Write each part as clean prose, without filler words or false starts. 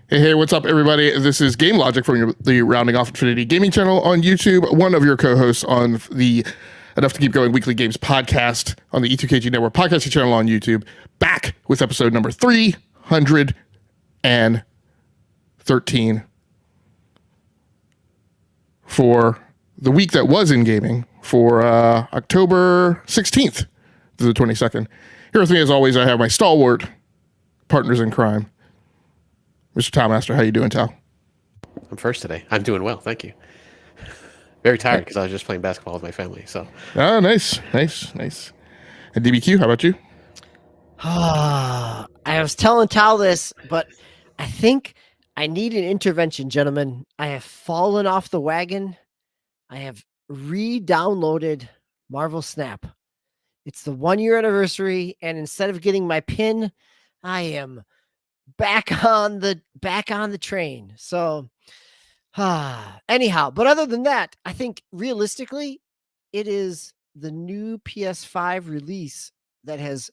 Hey, what's up, everybody? This is Game Logic from the Rounding Off Infinity Gaming channel on YouTube, one of your co-hosts on the Enough to Keep Going Weekly Games podcast on the E2KG Network podcasting channel on YouTube, back with episode number 313 for the week that was in gaming for October 16th to the 22nd. Here with me, as always, I have my stalwart partners in crime, Mr. Talmaster. How you doing, Tal? I'm first today. I'm doing well, thank you. Very tired because I was just playing basketball with my family. So. Oh, nice. And DBQ, how about you? I was telling Tal this, but I think I need an intervention, gentlemen. I have fallen off the wagon. I have re-downloaded Marvel Snap. It's the 1 year anniversary, and instead of getting my pin, I am back on the train. So anyhow, but other than that, I think realistically it is the new PS5 release that has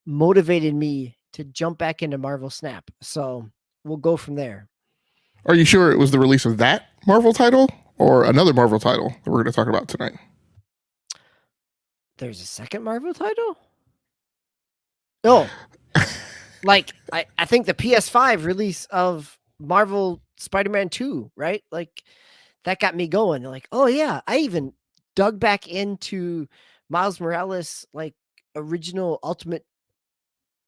motivated me to jump back into Marvel Snap. So we'll go from there. Are you sure it was the release of that Marvel title or another Marvel title that we're going to talk about tonight? There's a second Marvel title? Oh, like, I think the PS5 release of Marvel Spider-Man 2, right? Like, that got me going. Like, oh yeah, I even dug back into Miles Morales, like, original Ultimate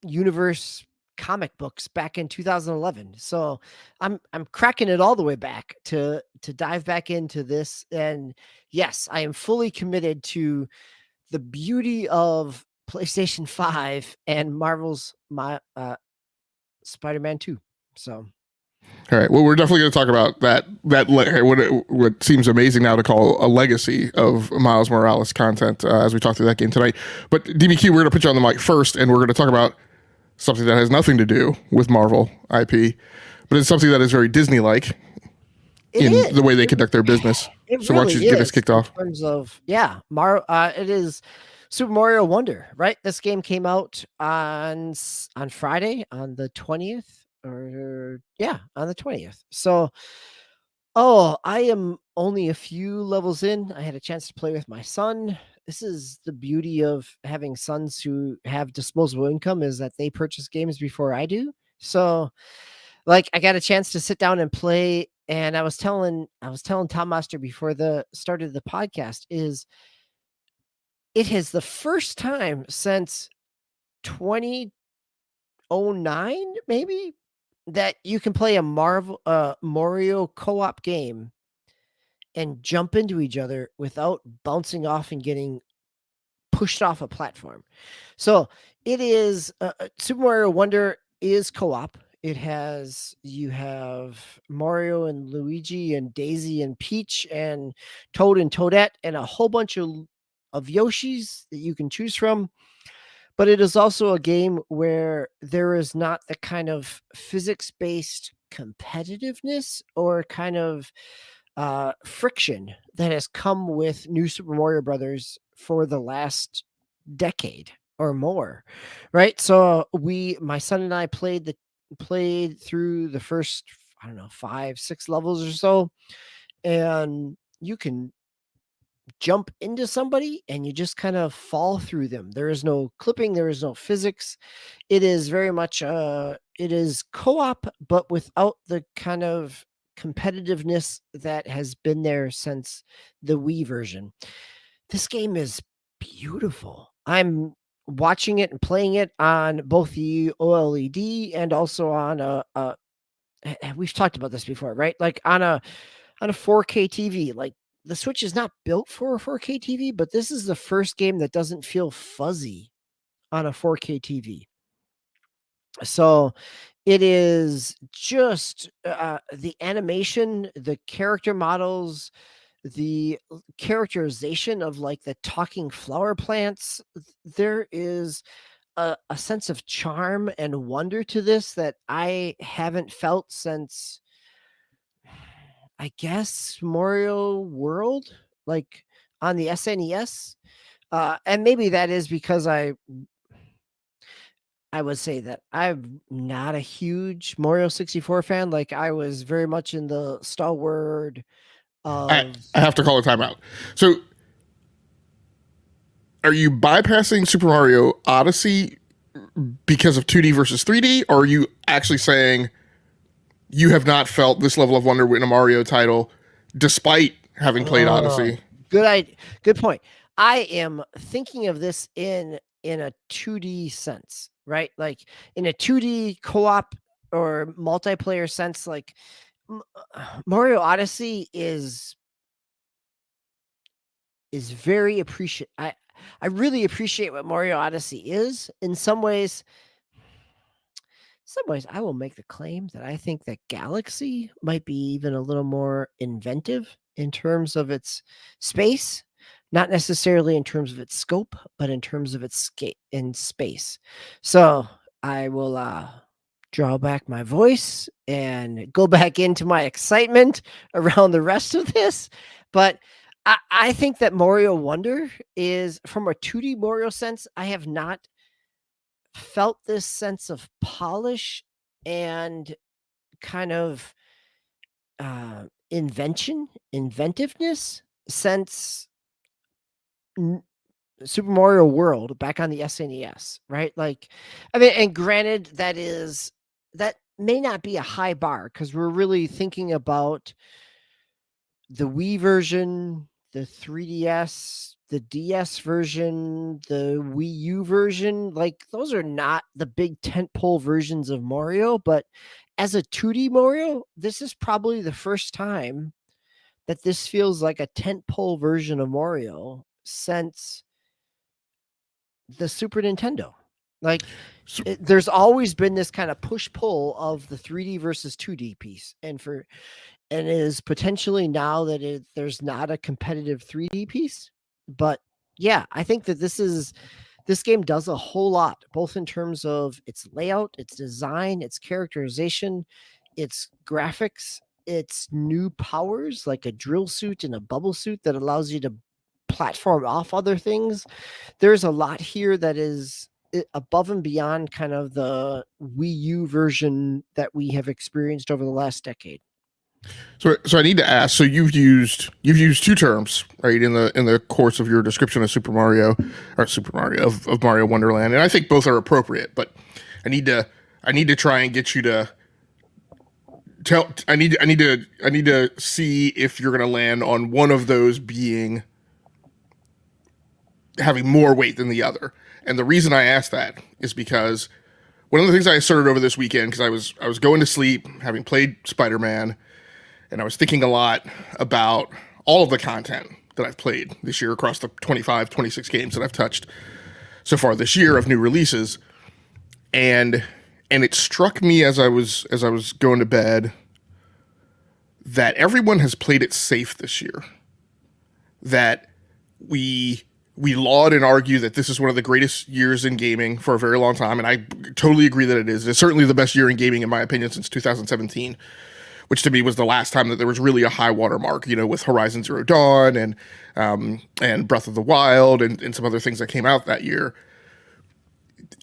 Universe comic books back in 2011. So I'm cracking it all the way back to dive back into this. And yes, I am fully committed to the beauty of PlayStation 5 and Marvel's Spider-Man 2. So, all right. Well, we're definitely going to talk about that what seems amazing now to call a legacy of Miles Morales content as we talk through that game tonight. But DBQ, we're going to put you on the mic first, and we're going to talk about something that has nothing to do with Marvel IP, but it's something that is very Disney-like in the way they conduct their busis. So why don't you get us kicked off? In terms of, it is Super Mario Wonder, right? This game came out on Friday, on the 20th, on the 20th. So, I am only a few levels in. I had a chance to play with my son. This is the beauty of having sons who have disposable income, is that they purchase games before I do. So, like, I got a chance to sit down and play. And I was telling Tom Master before the start of the podcast, is it is the first time since 2009, maybe, that you can play a Mario co-op game and jump into each other without bouncing off and getting pushed off a platform. So it is Super Mario Wonder is co-op. You have Mario and Luigi and Daisy and Peach and Toad and Toadette and a whole bunch of Yoshis that you can choose from. But it is also a game where there is not the kind of physics-based competitiveness or kind of friction that has come with New Super Mario Brothers for the last decade or more, right? So my son and I played through the first, 5-6 levels or so, and you can jump into somebody and you just kind of fall through them. There is no clipping, there is no physics. It is very much it is co-op, but without the kind of competitiveness that has been there since the Wii version. This game is beautiful. I'm watching it and playing it on both the OLED and also on we've talked about this before, right? Like on a 4K TV. Like the Switch is not built for a 4K TV, but this is the first game that doesn't feel fuzzy on a 4K TV. So it is just the animation, the character models, the characterization of like the talking flower plants. There is a sense of charm and wonder to this that I haven't felt since, I guess, Mario World, like on the SNES. And maybe that is because I would say that I'm not a huge Mario 64 fan. Like I was very much in the stalwart I, of I have to call a timeout. So, are you bypassing Super Mario Odyssey because of 2D versus 3D, or are you actually saying you have not felt this level of wonder in a Mario title despite having played Odyssey? Good point. I am thinking of this in a 2D sense, right? Like in a 2D co-op or multiplayer sense, like Mario Odyssey is very appreciate. I really appreciate what Mario Odyssey is. In some ways, I will make the claim that I think that Galaxy might be even a little more inventive in terms of its space, not necessarily in terms of its scope, but in terms of its scale in space. So I will draw back my voice and go back into my excitement around the rest of this. But I think that Mario Wonder is, from a 2D Mario sense, I have not felt this sense of polish and kind of inventiveness since Super Mario World back on the SNES, right? Like, I mean, and granted, that may not be a high bar because we're really thinking about the Wii version, the 3DS, the DS version, the Wii U version. Like, those are not the big tentpole versions of Mario, but as a 2D Mario, this is probably the first time that this feels like a tentpole version of Mario since the Super Nintendo. Like, So, there's always been this kind of push pull of the 3D versus 2D piece, and it is potentially now that there's not a competitive 3D piece. But yeah, I think that this game does a whole lot, both in terms of its layout, its design, its characterization, its graphics, its new powers like a drill suit and a bubble suit that allows you to platform off other things. There's a lot here that is above and beyond kind of the Wii U version that we have experienced over the last decade. so I need to ask. So you've used two terms, right, in the course of your description of Super Mario of Mario Wonderland, and I think both are appropriate. But I need to try and get you to tell. I need to see if you're going to land on one of those being having more weight than the other. And the reason I ask that is because one of the things I asserted over this weekend, because I was going to sleep having played Spider-Man, and I was thinking a lot about all of the content that I've played this year across the 25, 26 games that I've touched so far this year of new releases. And it struck me as I was going to bed that everyone has played it safe this year. That we laud and argue that this is one of the greatest years in gaming for a very long time, and I totally agree that it is. It's certainly the best year in gaming, in my opinion, since 2017. Which to me was the last time that there was really a high water mark, with Horizon Zero Dawn and Breath of the Wild and some other things that came out that year.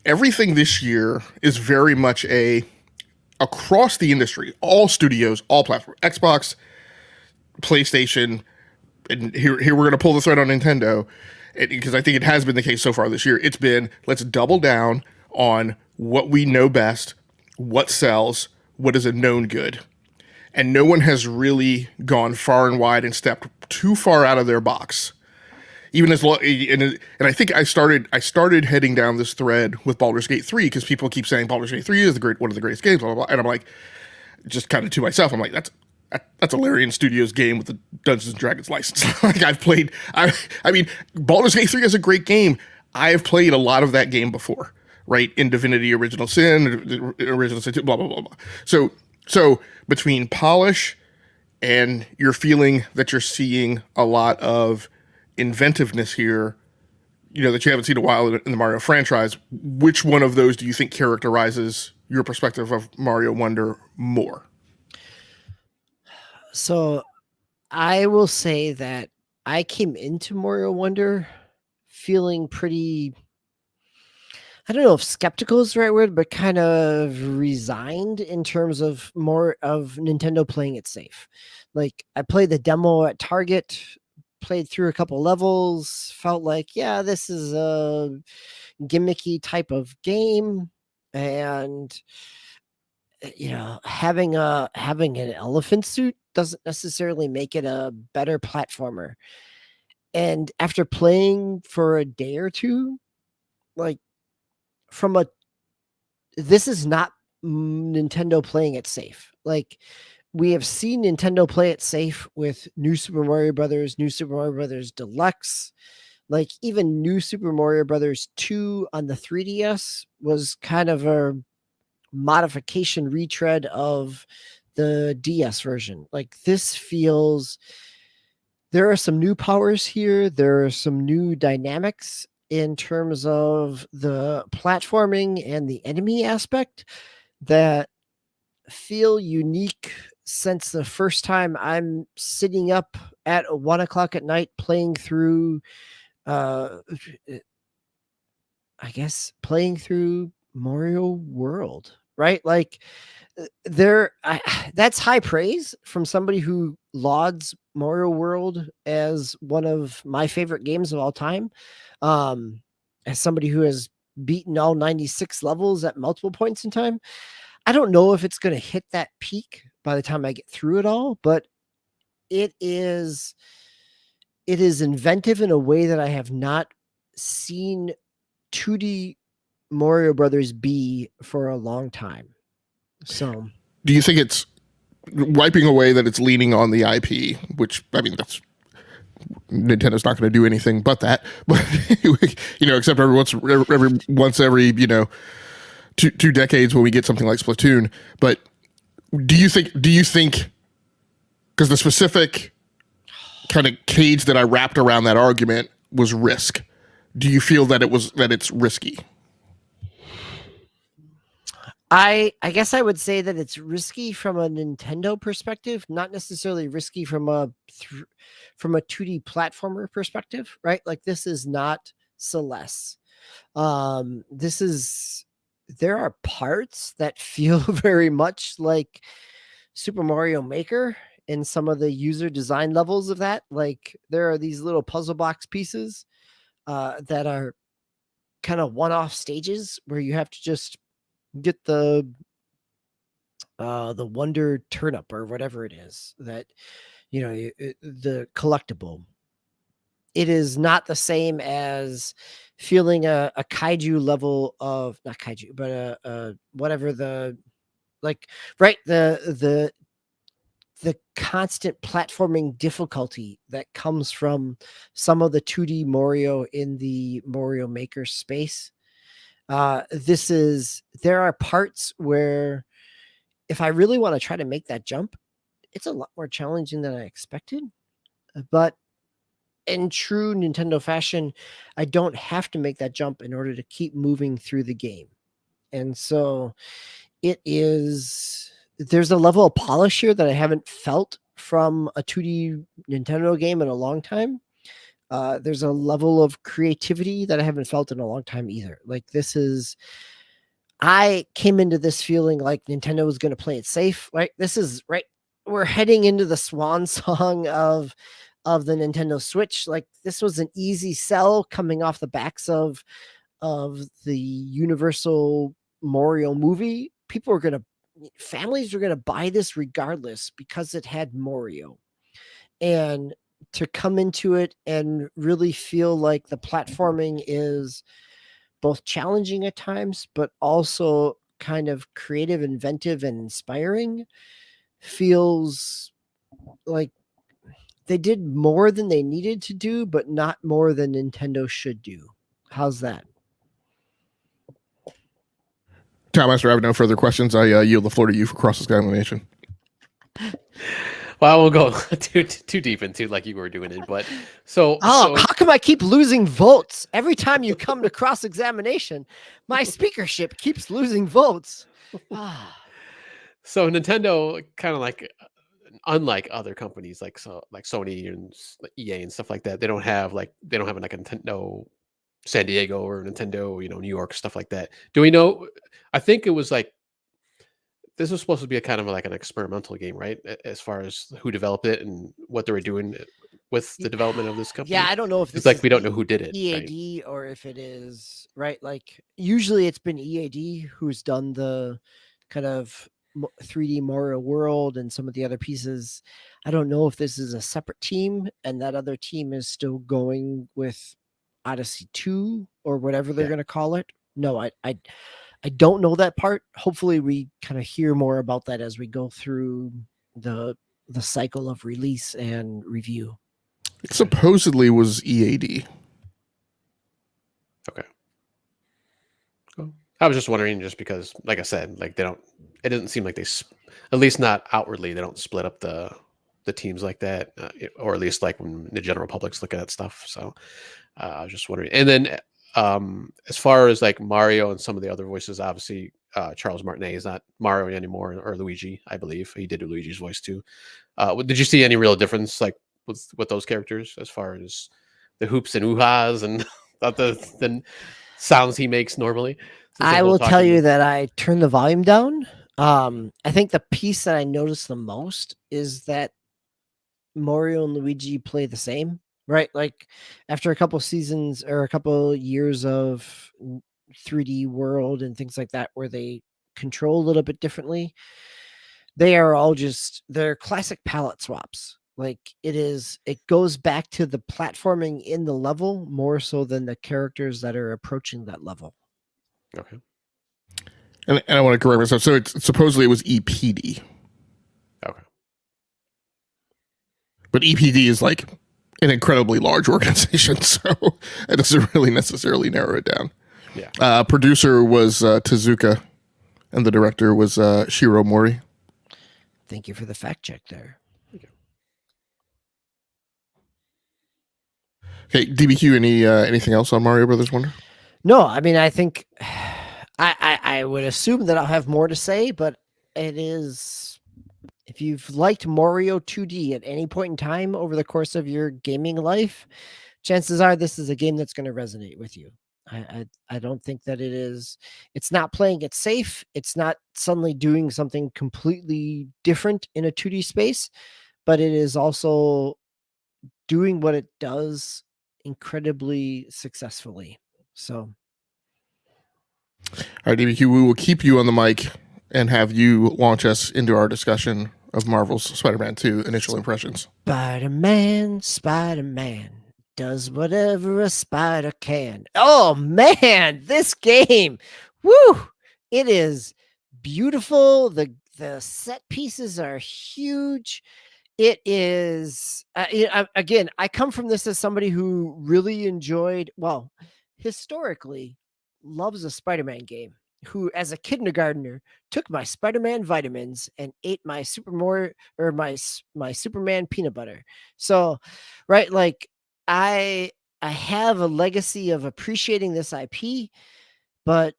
Everything this year is very much across the industry, all studios, all platforms, Xbox, PlayStation, and here we're going to pull the thread on Nintendo, because I think it has been the case so far this year. It's been, let's double down on what we know best, what sells, what is a known good. And no one has really gone far and wide and stepped too far out of their box. Even as and I think I started heading down this thread with Baldur's Gate 3, because people keep saying Baldur's Gate 3 is one of the greatest games, blah, blah, blah. And I'm like, just kind of to myself, I'm like, that's a Larian Studios game with the Dungeons and Dragons license. Like, I mean, Baldur's Gate 3 is a great game. I have played a lot of that game before, right? In Divinity Original Sin, Original Sin 2, blah, blah, blah, blah. So between polish and you're feeling that you're seeing a lot of inventiveness here, that you haven't seen a while in the Mario franchise, which one of those do you think characterizes your perspective of Mario Wonder more? So I will say that I came into Mario Wonder feeling pretty, I don't know if skeptical is the right word, but kind of resigned in terms of more of Nintendo playing it safe. Like, I played the demo at Target, played through a couple levels, felt like, yeah, this is a gimmicky type of game. And having an elephant suit doesn't necessarily make it a better platformer. And after playing for a day or two, like, this is not Nintendo playing it safe. Like, we have seen Nintendo play it safe with New Super Mario Brothers, New Super Mario Brothers Deluxe. Like, even New Super Mario Brothers 2 on the 3DS was kind of a modification retread of the DS version. Like, this feels, there are some new powers here. There are some new dynamics in terms of the platforming and the enemy aspect that feel unique, since the first time I'm sitting up at 1:00 at night playing through, I guess, playing through Mario World, right? Like, that's high praise from somebody who lauds Mario World as one of my favorite games of all time. As somebody who has beaten all 96 levels at multiple points in time, I don't know if it's going to hit that peak by the time I get through it all, but it is inventive in a way that I have not seen 2D Mario Brothers be for a long time. So, do you think it's wiping away that it's leaning on the IP, which, I mean, that's, Nintendo's not going to do anything but that, but except every once every two decades when we get something like Splatoon. But do you think because the specific kind of cage that I wrapped around that argument was risk, do you feel that it's risky? I guess I would say that it's risky from a Nintendo perspective, not necessarily risky from a 2D platformer perspective, right? Like, this is not Celeste. There are parts that feel very much like Super Mario Maker in some of the user design levels of that. Like, there are these little puzzle box pieces that are kind of one-off stages where you have to just get the Wonder Turnip or whatever it is that the collectible. It is not the same as feeling a kaiju level of, not kaiju, but whatever the, like, right, the constant platforming difficulty that comes from some of the 2D Mario in the Mario Maker space. There are parts where if I really want to try to make that jump, it's a lot more challenging than I expected. But in true Nintendo fashion, I don't have to make that jump in order to keep moving through the game. And so there's a level of polish here that I haven't felt from a 2D Nintendo game in a long time. There's a level of creativity that I haven't felt in a long time either. Like, I came into this feeling like Nintendo was going to play it safe. Right. This is right. We're heading into the swan song of of the Nintendo Switch. Like, this was an easy sell coming off the backs of the Universal Mario movie. Families are gonna buy this regardless because it had Mario. And to come into it and really feel like the platforming is both challenging at times, but also kind of creative, inventive, and inspiring, feels like they did more than they needed to do, but not more than Nintendo should do. How's that? Master, I have no further questions. I yield the floor to you for cross-examination. Well, I won't go too deep into like you were doing it, but so how come I keep losing votes every time you come to cross-examination? My speakership keeps losing votes. So Nintendo, kind of like, unlike other companies like Sony and EA and stuff like that, they don't have like a Nintendo San Diego or Nintendo, New York, stuff like that. Do we know? I think it was like this was supposed to be a kind of like an experimental game, right? As far as who developed it and what they were doing with the development of this company. Yeah, I don't know if it's like we don't know who did it. EAD, right? Or if it is, right? Like, usually it's been EAD who's done the kind of 3D Mario World and some of the other pieces. I don't know if this is a separate team and that other team is still going with Odyssey 2 or whatever they're going to call it. No, I don't know that part. Hopefully we kind of hear more about that as we go through the cycle of release and review. It supposedly was EAD. Okay. Cool. I was just wondering, just because, like I said, like it doesn't seem like they, at least not outwardly, they don't split up the teams like that, or at least like when the general public's looking at stuff. So I was just wondering. And then as far as like Mario and some of the other voices, obviously Charles Martinet is not Mario anymore, or Luigi, I believe. He did Luigi's voice too. Did you see any real difference like with those characters as far as the hoops and oohas and the sounds he makes normally? I will tell you that I turned the volume down. I think the piece that I noticed the most is that Mario and Luigi play the same, right? Like, after a couple seasons or a couple years of 3D World and things like that, where they control a little bit differently, they are all they're classic palette swaps. Like, it goes back to the platforming in the level more so than the characters that are approaching that level. Okay. And I want to correct myself. So supposedly it was EPD. Okay. But EPD is like an incredibly large organization, so it doesn't really necessarily narrow it down. Yeah. Producer was Tezuka, and the director was Shiro Mori. Thank you for the fact check there. Okay, DBQ, anything else on Mario Brothers Wonder? No, I mean, I think I would assume that I'll have more to say, but it is, if you've liked Mario 2D at any point in time over the course of your gaming life, chances are this is a game that's going to resonate with you. I don't think that it's not playing it safe. It's not suddenly doing something completely different in a 2D space, but it is also doing what it does incredibly successfully. So, all right, DBQ, we will keep you on the mic and have you launch us into our discussion of Marvel's Spider-Man 2 initial impressions. Spider-Man does whatever a spider can. Oh man, this game. Woo! It is beautiful. The set pieces are huge. It is again, I come from this as somebody who really enjoyed, well, historically loves a Spider-Man game, who as a kindergartner took my Spider-Man vitamins and ate my my Superman peanut butter. So, right, like I have a legacy of appreciating this IP, but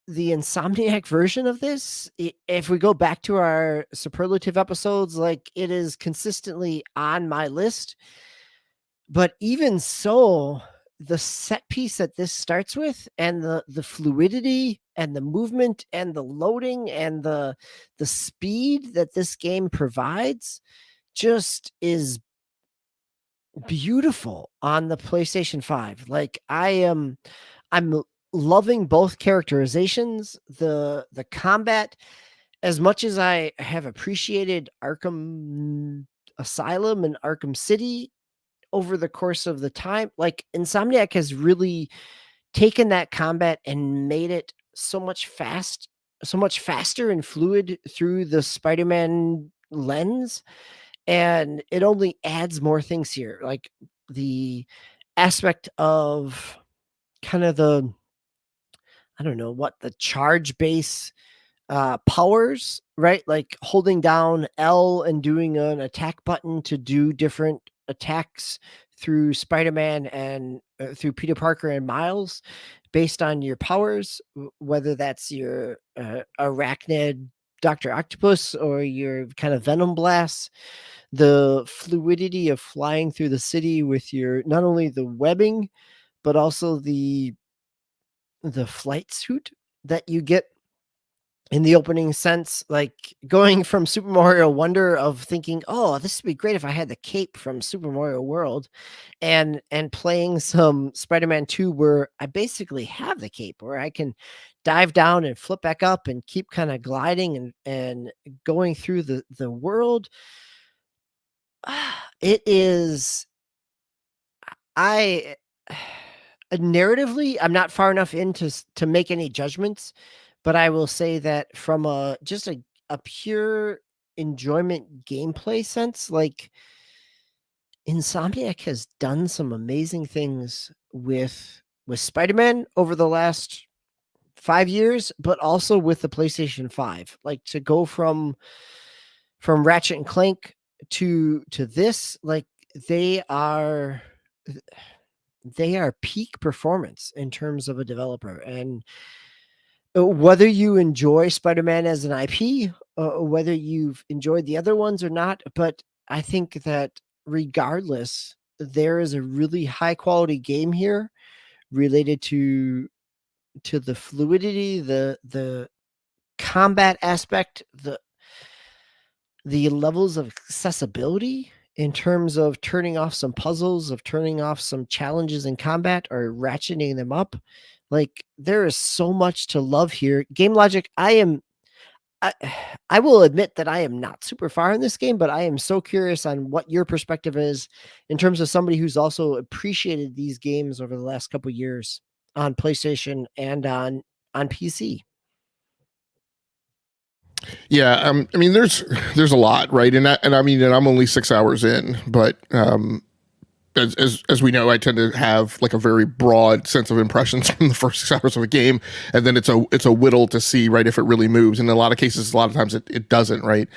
the Insomniac version of this, if we go back to our superlative episodes, like, it is consistently on my list. But even so, the set piece that this starts with, and the fluidity and the movement and the loading and the speed that this game provides, just is beautiful on the PlayStation 5. Like I'm loving both characterizations, the combat, as much as I have appreciated Arkham Asylum and Arkham City over the course of the time. Like Insomniac has really taken that combat and made it so much faster and fluid through the Spider-Man lens, and it only adds more things here, like the aspect of kind of the, I don't know what, the charge base powers, right? Like holding down L and doing an attack button to do different attacks through Spider-Man and through Peter Parker and Miles based on your powers, whether that's your arachnid Dr. Octopus or your kind of venom blasts, the fluidity of flying through the city with your, not only the webbing, but also the flight suit that you get in the opening sense, like going from Super Mario Wonder of thinking, oh, this would be great if I had the cape from Super Mario World, and playing some Spider-Man 2 where I basically have the cape, where I can dive down and flip back up and keep kind of gliding and going through the world. It is, I narratively, I'm not far enough in to make any judgments, but I will say that from a pure enjoyment gameplay sense, like Insomniac has done some amazing things with Spider-Man over the last 5 years, but also with the PlayStation 5. Like to go from Ratchet and Clank to this, like they are peak performance in terms of a developer. And whether you enjoy Spider-Man as an IP, whether you've enjoyed the other ones or not, but I think that regardless, there is a really high quality game here related to the fluidity, the combat aspect, the levels of accessibility in terms of turning off some puzzles, of turning off some challenges in combat or ratcheting them up. Like there is so much to love here. Game logic, I, I will admit that I am not super far in this game, but I am so curious on what your perspective is in terms of somebody who's also appreciated these games over the last couple years on PlayStation and on PC. Yeah, I mean, there's a lot, right? And I mean, and I'm only 6 hours in, but as we know, I tend to have like a very broad sense of impressions from the first 6 hours of a game, and then it's a whittle to see, right, if it really moves. And in a lot of cases, a lot of times it doesn't, right?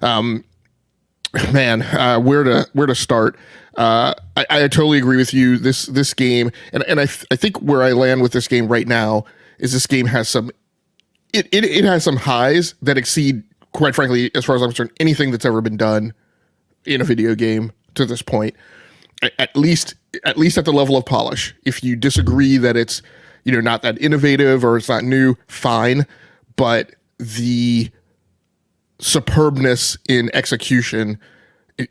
Man, where to start? I totally agree with you. This game, and I think where I land with this game right now is this game has some. It has some highs that exceed, quite frankly, as far as I'm concerned, anything that's ever been done in a video game to this point. At least at the level of polish. If you disagree that it's not that innovative or it's not new, fine. But the superbness in execution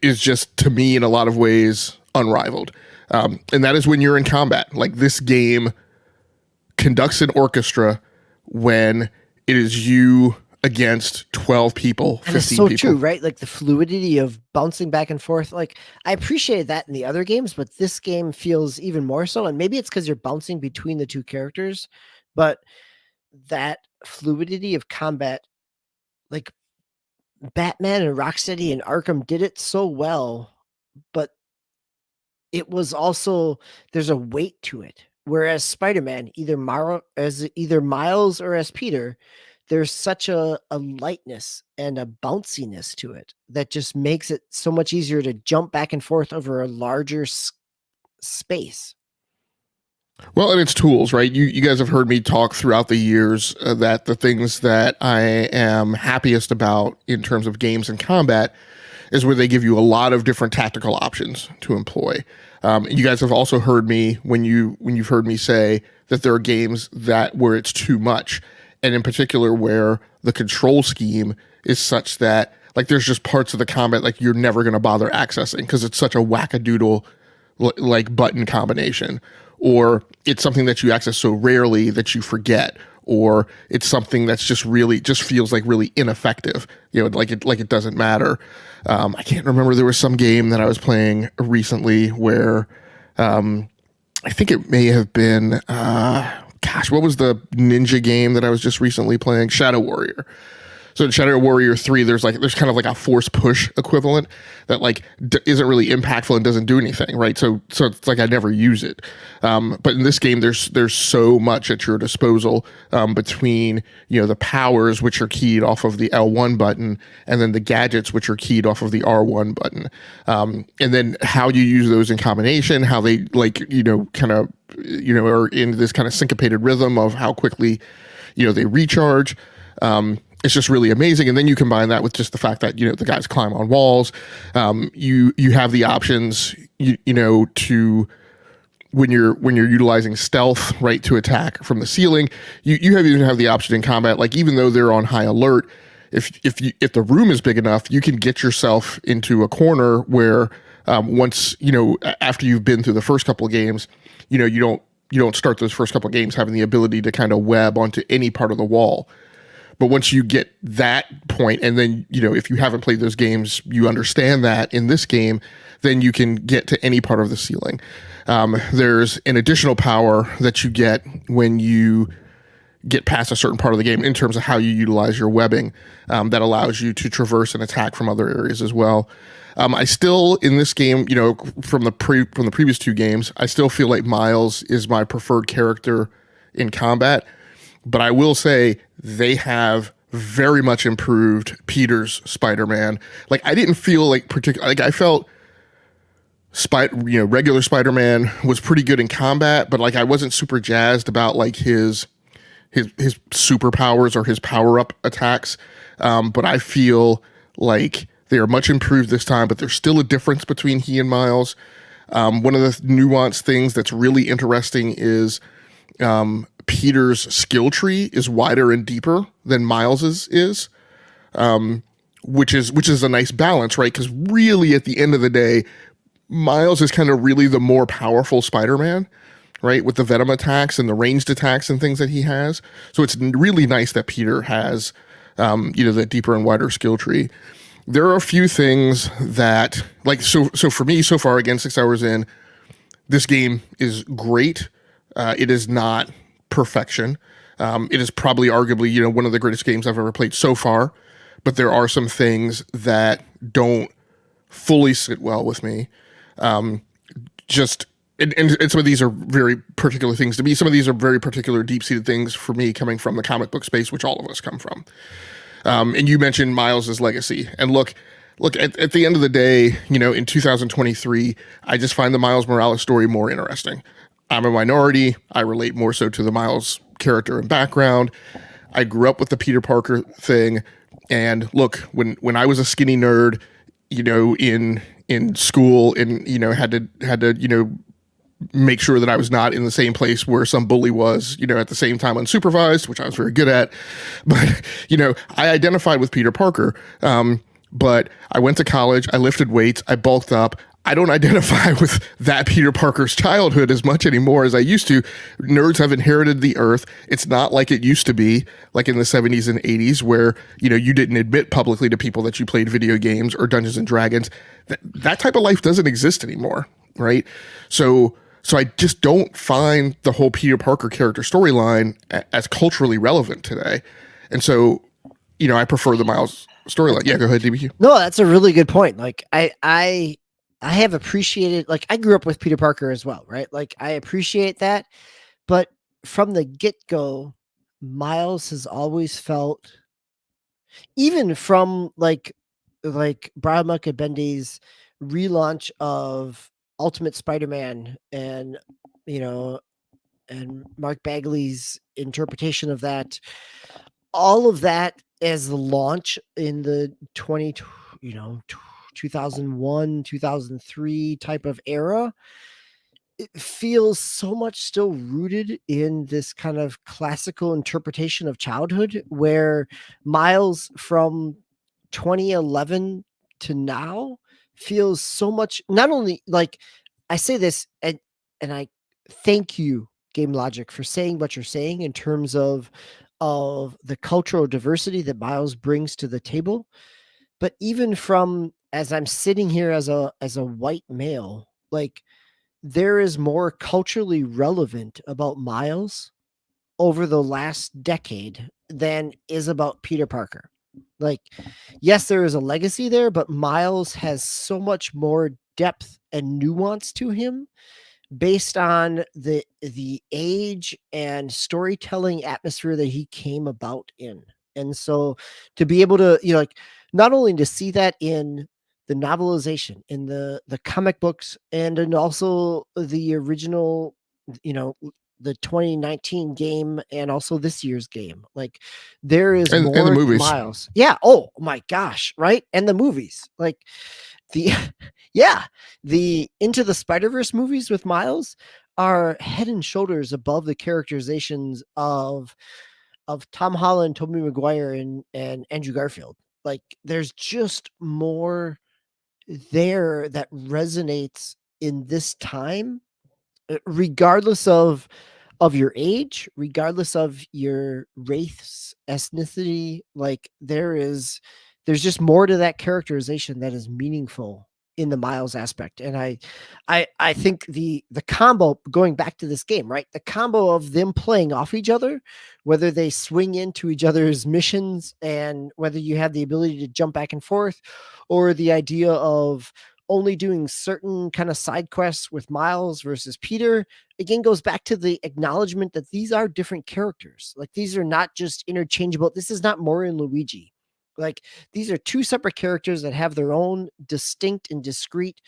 is just, to me, in a lot of ways, unrivaled. And that is when you're in combat. Like, this game conducts an orchestra when it is you against 12 people, 15 and it's so people. true, right? Like the fluidity of bouncing back and forth. Like I appreciated that in the other games, but this game feels even more so. And maybe it's because you're bouncing between the two characters, but that fluidity of combat, like Batman and Rocksteady and Arkham did it so well, but it was also, there's a weight to it. Whereas Spider-Man, either Miles or as Peter, there's such a lightness and a bounciness to it that just makes it so much easier to jump back and forth over a larger space. Well, and it's tools, right? You guys have heard me talk throughout the years that the things that I am happiest about in terms of games and combat is where they give you a lot of different tactical options to employ. You guys have also heard me when you've heard me say that there are games where it's too much, and in particular where the control scheme is such that like there's just parts of the combat like you're never going to bother accessing because it's such a wackadoodle like button combination, or it's something that you access so rarely that you forget, or it's something that's just feels like really ineffective, like it doesn't matter. I can't remember, there was some game that I was playing recently where I think it may have been what was the ninja game that I was just recently playing? Shadow Warrior. So in Shadow Warrior 3, there's kind of like a force push equivalent that like isn't really impactful and doesn't do anything, right? So it's like I never use it. But in this game, there's so much at your disposal between the powers, which are keyed off of the L1 button, and then the gadgets, which are keyed off of the R1 button, and then how you use those in combination, how they kind of are in this kind of syncopated rhythm of how quickly they recharge. It's just really amazing. And then you combine that with just the fact that, the guys climb on walls. You have the options, to when you're utilizing stealth, right, to attack from the ceiling. You even have the option in combat, like even though they're on high alert, if the room is big enough, you can get yourself into a corner where once, after you've been through the first couple of games, you don't start those first couple of games having the ability to kind of web onto any part of the wall. But once you get that point, and then, if you haven't played those games, you understand that in this game, then you can get to any part of the ceiling. There's an additional power that you get when you get past a certain part of the game in terms of how you utilize your webbing, that allows you to traverse and attack from other areas as well. I still, in this game, from the previous two games, I still feel like Miles is my preferred character in combat. But I will say they have very much improved Peter's Spider-Man. Like, I didn't feel like I felt regular Spider-Man was pretty good in combat, but like I wasn't super jazzed about like his superpowers or his power-up attacks. But I feel like they are much improved this time, but there's still a difference between he and Miles. One of the nuanced things that's really interesting is Peter's skill tree is wider and deeper than Miles's is, which is a nice balance, right? Because really, at the end of the day, Miles is kind of really the more powerful Spider-Man, right? With the venom attacks and the ranged attacks and things that he has. So it's really nice that Peter has, that deeper and wider skill tree. There are a few things that, like, so for me, so far, again, 6 hours in, this game is great. It is not perfection. It is probably arguably, one of the greatest games I've ever played so far, but there are some things that don't fully sit well with me. And some of these are very particular things to me. Some of these are very particular deep-seated things for me coming from the comic book space, which all of us come from. And you mentioned Miles's legacy. And look, at the end of the day, in 2023, I just find the Miles Morales story more interesting. I'm a minority. I relate more so to the Miles character and background. I grew up with the Peter Parker thing. And look, when I was a skinny nerd, in school and, had to, make sure that I was not in the same place where some bully was, at the same time unsupervised, which I was very good at. But, I identified with Peter Parker. But I went to college, I lifted weights, I bulked up. I don't identify with that Peter Parker's childhood as much anymore as I used to. Nerds have inherited the earth. It's not like it used to be, like in the 70s and 80s, where, you didn't admit publicly to people that you played video games or Dungeons and Dragons. That type of life doesn't exist anymore, right? So I just don't find the whole Peter Parker character storyline as culturally relevant today. And so, I prefer the Miles storyline. Yeah, go ahead, DBQ. No, that's a really good point. Like I have appreciated, like I grew up with Peter Parker as well, right? Like I appreciate that. But from the get-go, Miles has always felt, even from like Brian Michael Bendy's relaunch of Ultimate Spider-Man and, and Mark Bagley's interpretation of that, all of that as the launch in the 2001, 2003 type of era, it feels so much still rooted in this kind of classical interpretation of childhood, where Miles from 2011 to now feels so much, not only like, I say this, and I thank you, Game Logic, for saying what you're saying in terms of the cultural diversity that Miles brings to the table. But even from as I'm sitting here as a white male, like there is more culturally relevant about Miles over the last decade than is about Peter Parker. Like, yes, there is a legacy there, but Miles has so much more depth and nuance to him based on the age and storytelling atmosphere that he came about in. And so to be able to, like not only to see that in the novelization, in the comic books, and also the original, the 2019 game and also this year's game. Like there is And the more movies. Miles. Yeah. Oh my gosh. Right. And the movies. Like the yeah, the Into the Spider-Verse movies with Miles are head and shoulders above the characterizations of Tom Holland, Tobey Maguire, and Andrew Garfield. Like there's just more there that resonates in this time, regardless of your age, regardless of your race, ethnicity. Like there's just more to that characterization that is meaningful in the Miles aspect. And I think the combo, going back to this game, right? The combo of them playing off each other, whether they swing into each other's missions and whether you have the ability to jump back and forth, or the idea of only doing certain kind of side quests with Miles versus Peter, again goes back to the acknowledgement that these are different characters. Like these are not just interchangeable. This is not Mario and Luigi. Like these are two separate characters that have their own distinct and discrete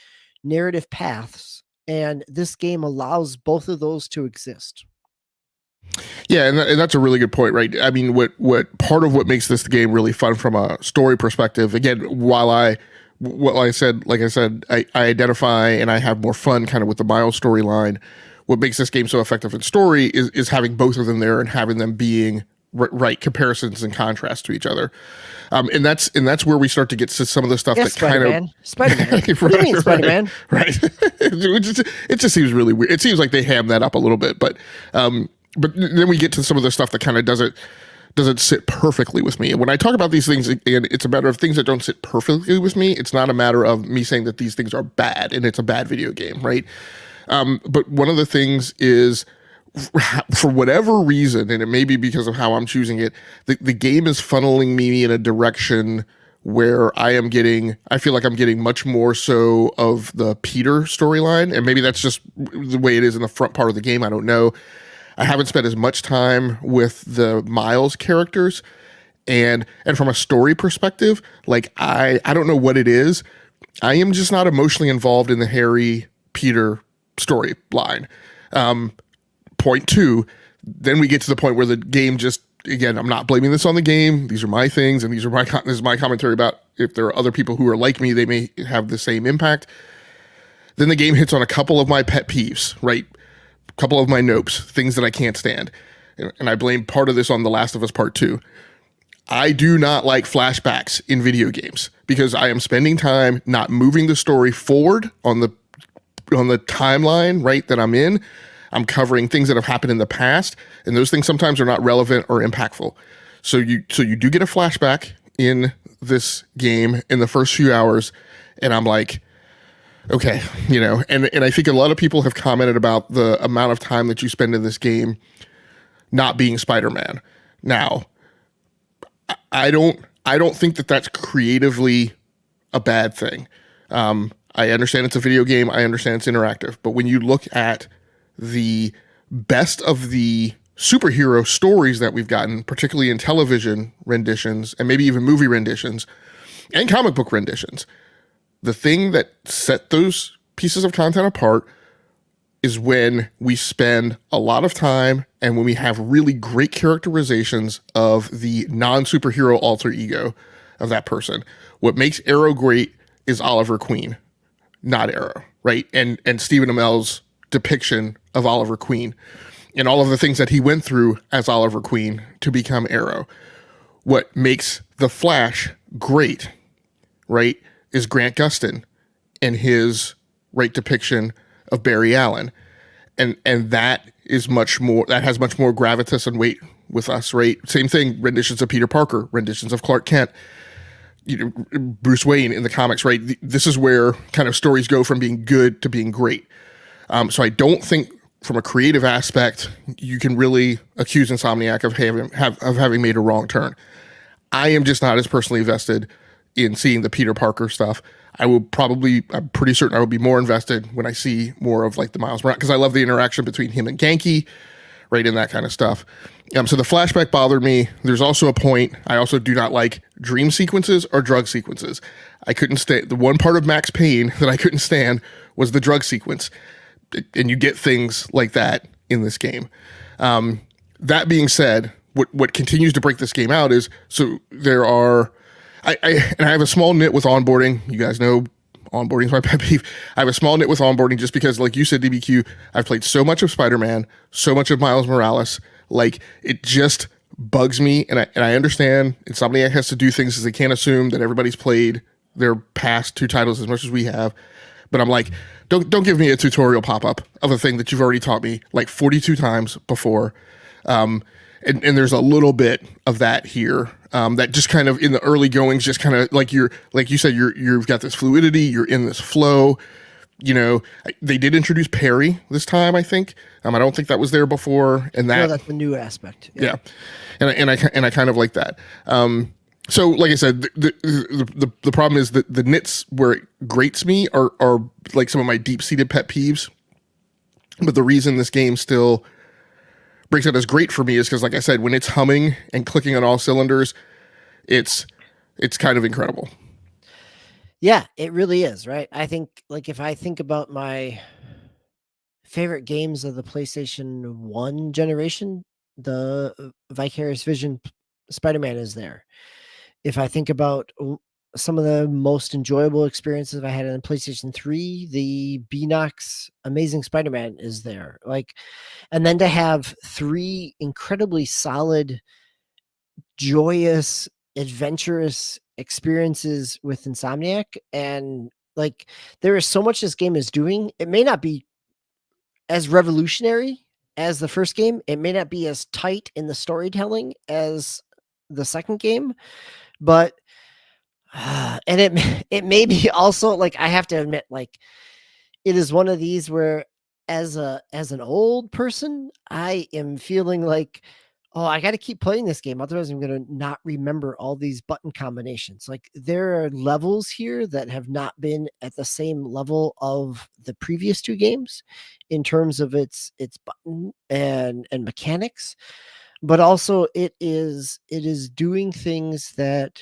narrative paths. And this game allows both of those to exist. Yeah, and that's a really good point, right? I mean, what part of what makes this game really fun from a story perspective, again, like I said, I identify and I have more fun kind of with the Miles storyline. What makes this game so effective in story is having both of them there and having them being right comparisons and contrast to each other. And that's where we start to get to some of the stuff that Spider-Man. Spider-Man. What do you mean, Spider-Man? Right. It just seems really weird. It seems like they ham that up a little bit, but then we get to some of the stuff that kind of doesn't sit perfectly with me. And when I talk about these things, again, it's a matter of things that don't sit perfectly with me. It's not a matter of me saying that these things are bad and it's a bad video game, right? But one of the things is, for whatever reason, and it may be because of how I'm choosing it, the game is funneling me in a direction where I feel like I'm getting much more so of the Peter storyline. And maybe that's just the way it is in the front part of the game. I don't know. I haven't spent as much time with the Miles characters, and from a story perspective, like I don't know what it is. I am just not emotionally involved in the Harry Peter storyline. Point two, then we get to the point where the game just, again, I'm not blaming this on the game. These are my things, and this is my commentary about if there are other people who are like me, they may have the same impact. Then the game hits on a couple of my pet peeves, right? Couple of my nopes, things that I can't stand. And I blame part of this on The Last of Us Part 2. I do not like flashbacks in video games because I am spending time not moving the story forward on the timeline, right, that I'm in. I'm covering things that have happened in the past, and those things sometimes are not relevant or impactful. So you do get a flashback in this game in the first few hours, and I'm like, okay, and I think a lot of people have commented about the amount of time that you spend in this game not being Spider-Man. Now, I don't think that that's creatively a bad thing. I understand it's a video game. I understand it's interactive. But when you look at the best of the superhero stories that we've gotten, particularly in television renditions and maybe even movie renditions and comic book renditions, the thing that set those pieces of content apart is when we spend a lot of time and when we have really great characterizations of the non-superhero alter ego of that person. What makes Arrow great is Oliver Queen, not Arrow, right? And Stephen Amell's depiction of Oliver Queen and all of the things that he went through as Oliver Queen to become Arrow. What makes The Flash great, right, is Grant Gustin and his right depiction of Barry Allen. And that is much more, that has much more gravitas and weight with us, right? Same thing, renditions of Peter Parker, renditions of Clark Kent, Bruce Wayne in the comics, right? This is where kind of stories go from being good to being great. So I don't think from a creative aspect, you can really accuse Insomniac of having made a wrong turn. I am just not as personally invested in seeing the Peter Parker stuff. I'm pretty certain I will be more invested when I see more of like the Miles Morales, because I love the interaction between him and Genki, right, and that kind of stuff. So the flashback bothered me. There's also a point, I also do not like dream sequences or drug sequences. I couldn't stand, the one part of Max Payne that I couldn't stand was the drug sequence. And you get things like that in this game. That being said, what continues to break this game out is, so there are, I have a small nit with onboarding. You guys know onboarding is my pet peeve. I have a small nit with onboarding just because, like you said, DBQ, I've played so much of Spider-Man, so much of Miles Morales, like it just bugs me. And I understand Insomniac has to do things as they can't assume that everybody's played their past two titles as much as we have. But I'm like, don't give me a tutorial pop-up of a thing that you've already taught me like 42 times before. And there's a little bit of that here, that just kind of in the early goings, just kind of like you said, you've got this fluidity, you're in this flow. They did introduce Perry this time, I think. I don't think that was there before, and that's a new aspect. Yeah. And I kind of like that. So, like I said, the problem is that the nits where it grates me are like some of my deep-seated pet peeves. But the reason this game still breaks out as great for me is because, like I said, when it's humming and clicking on all cylinders, it's kind of incredible. Yeah, it really is, right? I think, like, if I think about my favorite games of the PlayStation 1 generation, the Vicarious Vision Spider-Man is there. If I think about some of the most enjoyable experiences I had on PlayStation 3, the Beanox Amazing Spider-Man is there. Like, and then to have 3 incredibly solid, joyous, adventurous experiences with Insomniac, and like there is so much this game is doing. It may not be as revolutionary as the first game. It may not be as tight in the storytelling as the second game, but and it may be also, like, I have to admit, like, it is one of these where as an old person, I am feeling like, oh, I got to keep playing this game, otherwise I'm going to not remember all these button combinations. Like, there are levels here that have not been at the same level of the previous 2 games in terms of its button and mechanics, but also it is doing things that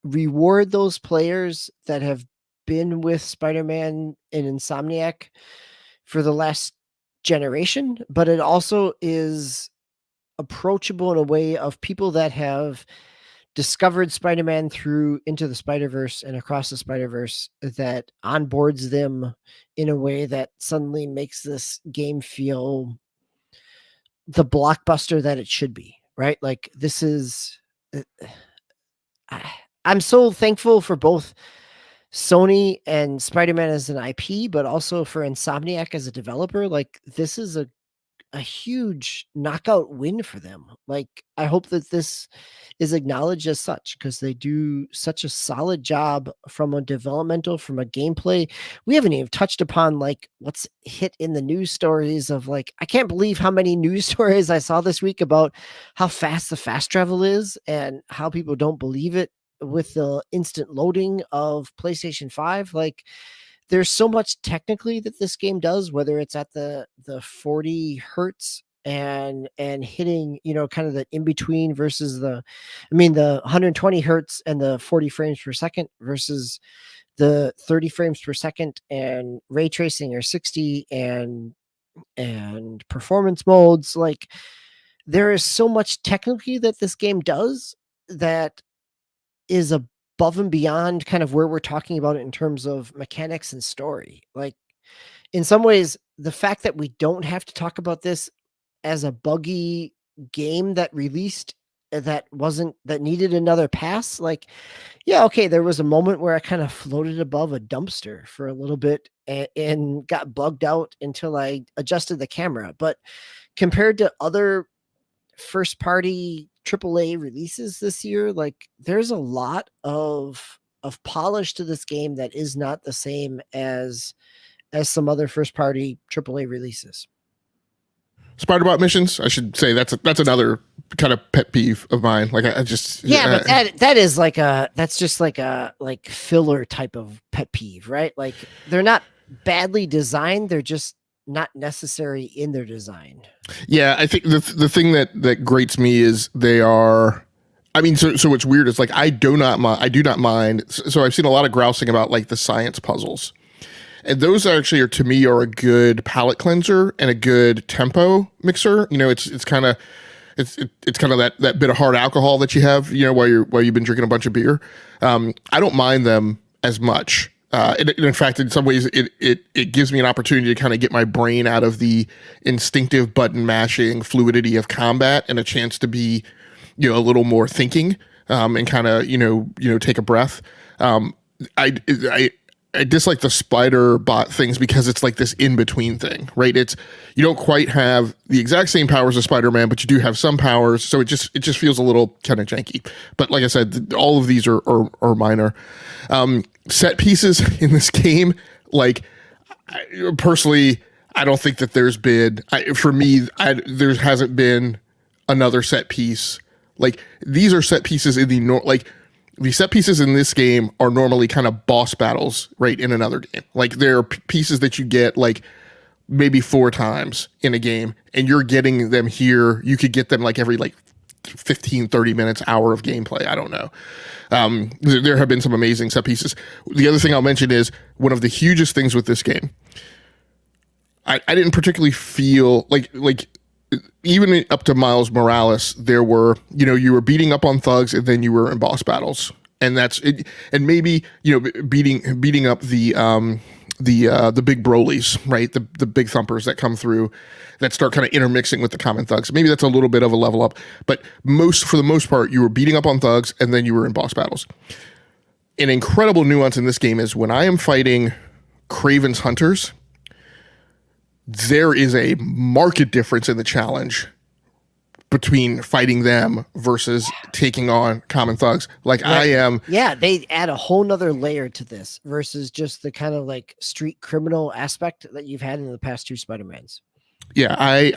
reward those players that have been with Spider-Man and Insomniac for the last generation, but it also is approachable in a way of people that have discovered Spider-Man through Into the Spider-Verse and Across the Spider-Verse, that onboards them in a way that suddenly makes this game feel the blockbuster that it should be, right? Like, this is I'm so thankful for both Sony and Spider-Man as an IP, but also for Insomniac as a developer. Like, this is a huge knockout win for them. Like, I hope that this is acknowledged as such, because they do such a solid job from a developmental, from a gameplay. We haven't even touched upon like what's hit in the news stories of, like, I can't believe how many news stories I saw this week about how fast the fast travel is and how people don't believe it with the instant loading of PlayStation 5. Like, there's so much technically that this game does, whether it's at the 40 hertz and hitting, kind of the in between versus the 120 hertz and the 40 frames per second versus the 30 frames per second, and ray tracing or 60 and performance modes. Like, there is so much technically that this game does that is above and beyond kind of where we're talking about it in terms of mechanics and story. Like, in some ways, the fact that we don't have to talk about this as a buggy game that released that needed another pass. Like, yeah, okay, there was a moment where I kind of floated above a dumpster for a little bit and got bugged out until I adjusted the camera. But compared to other first party AAA releases this year, like there's a lot of polish to this game that is not the same as some other first party AAA releases. Spider-Bot missions, I should say that's another kind of pet peeve of mine. Like I just but that is that's just like a filler type of pet peeve, right? Like they're not badly designed, they're just not necessary in their design. Yeah, I think the thing that grates me is they are. I mean, so what's weird is like I do not mind. So I've seen a lot of grousing about like the science puzzles. And those actually are, to me, are a good palate cleanser and a good tempo mixer. You know, it's kind of that bit of hard alcohol that you have, you know, while you've been drinking a bunch of beer. I don't mind them as much. In fact, in some ways, it gives me an opportunity to kind of get my brain out of the instinctive button mashing fluidity of combat and a chance to be, you know, a little more thinking and kind of you know take a breath. I dislike the spider bot things because it's like this in between thing, right? It's you don't quite have the exact same powers as Spider-Man, but you do have some powers, so it just feels a little kind of janky. But like I said, all of these are minor. Set pieces in this game, like personally, I don't think that there's been there hasn't been another set piece. Like these are set pieces in the set pieces in this game are normally kind of boss battles, right, in another game. Like there are pieces that you get like maybe 4 times in a game, and you're getting them here. You could get them like every like 15, 30 minutes, hour of gameplay. I don't know. There have been some amazing set pieces. The other thing I'll mention is one of the hugest things with this game. I didn't particularly feel like even up to Miles Morales, there were, you know, you were beating up on thugs and then you were in boss battles. And that's it. And maybe, you know, beating up the big Brolys, right? The big thumpers that come through that start kind of intermixing with the common thugs. Maybe that's a little bit of a level up, but for the most part, you were beating up on thugs and then you were in boss battles. An incredible nuance in this game is when I am fighting Kraven's hunters, there is a marked difference in the challenge between fighting them versus taking on common thugs. Like right. I am. Yeah, they add a whole nother layer to this versus just the kind of like street criminal aspect that you've had in the past 2 Spider-Mans. Yeah, I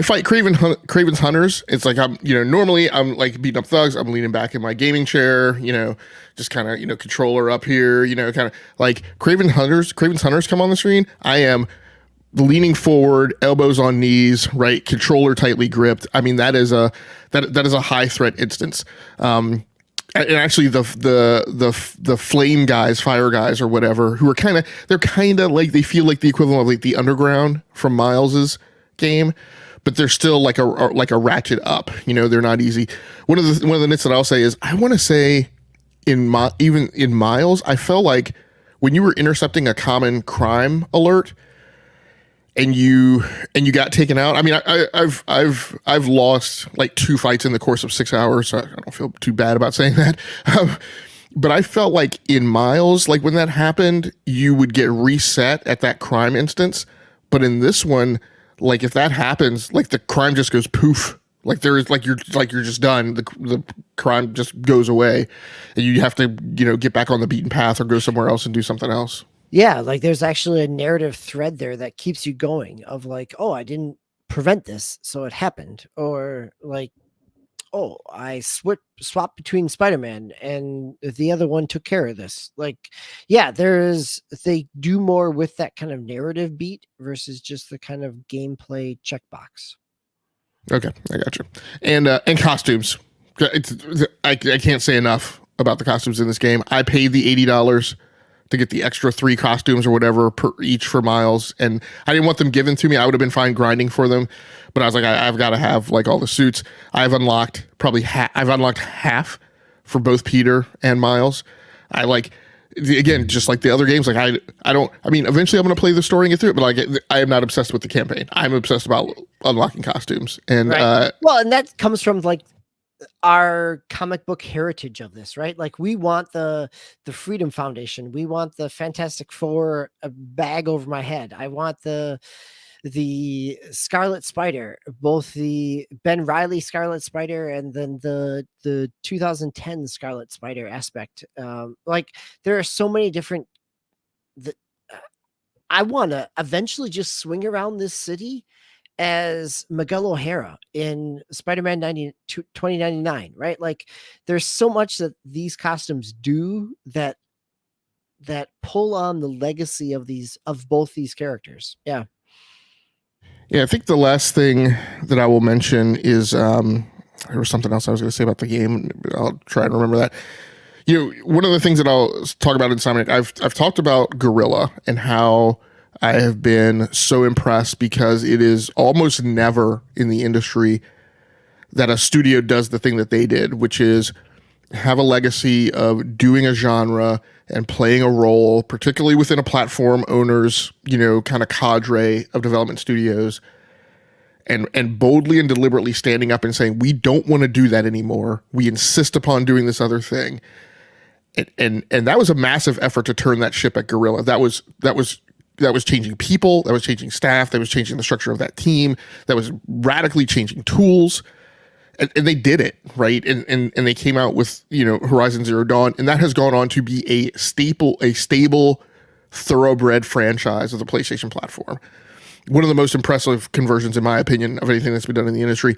fight Kraven's hunters. It's like normally I'm like beating up thugs. I'm leaning back in my gaming chair, you know, just kind of, you know, controller up here, you know, kind of like Kraven's hunters come on the screen. I am leaning forward, elbows on knees, right, controller tightly gripped. I mean, that is a high threat instance. And actually the flame guys, fire guys or whatever, who are they're kind of like, they feel like the equivalent of like the underground from Miles's game, but they're still like a ratchet up, you know, they're not easy. One of the nits that I'll say is, I want to say even in Miles, I felt like when you were intercepting a common crime alert and you got taken out. I mean, I've lost like 2 fights in the course of 6 hours. So I don't feel too bad about saying that. But I felt like in Miles, like when that happened, you would get reset at that crime instance. But in this one, like if that happens, like the crime just goes poof. Like there is you're just done. The crime just goes away, and you have to, you know, get back on the beaten path or go somewhere else and do something else. Yeah, like there's actually a narrative thread there that keeps you going of like, oh, I didn't prevent this, so it happened. Or like, oh, I swapped between Spider-Man and the other one took care of this. Like, yeah, they do more with that kind of narrative beat versus just the kind of gameplay checkbox. Okay, I got you. And costumes. I can't say enough about the costumes in this game. I paid the $80 to get the extra 3 costumes or whatever per each for Miles, and I didn't want them given to me. I would have been fine grinding for them, but I was like, I've got to have like all the suits. I've unlocked half for both Peter and Miles. I like again, just like the other games, like I don't. I mean, eventually I'm going to play the story and get through it, but like I am not obsessed with the campaign. I'm obsessed about unlocking costumes, and Right. Well, and that comes from like our comic book heritage of this, right? Like we want the Freedom Foundation, we want the Fantastic Four, a bag over my head. I want the Scarlet Spider, both the Ben Reilly Scarlet Spider and then the 2010 Scarlet Spider aspect. Like there are so many different. The, I want to eventually just swing around this city as Miguel O'Hara in Spider-Man 2099, right? Like there's so much that these costumes do that pull on the legacy of both these characters. Yeah. Yeah, I think the last thing that I will mention is there was something else I was going to say about the game. I'll try and remember that. One of the things that I'll talk about in Insomniac, I've talked about Guerrilla and how I have been so impressed because it is almost never in the industry that a studio does the thing that they did, which is have a legacy of doing a genre and playing a role, particularly within a platform owner's, kind of cadre of development studios, and boldly and deliberately standing up and saying, we don't want to do that anymore. We insist upon doing this other thing. And that was a massive effort to turn that ship at Guerrilla. That was changing people, that was changing staff, that was changing the structure of that team, that was radically changing tools. And they did it, right? And they came out with, Horizon Zero Dawn, and that has gone on to be a stable, thoroughbred franchise of the PlayStation platform. One of the most impressive conversions, in my opinion, of anything that's been done in the industry.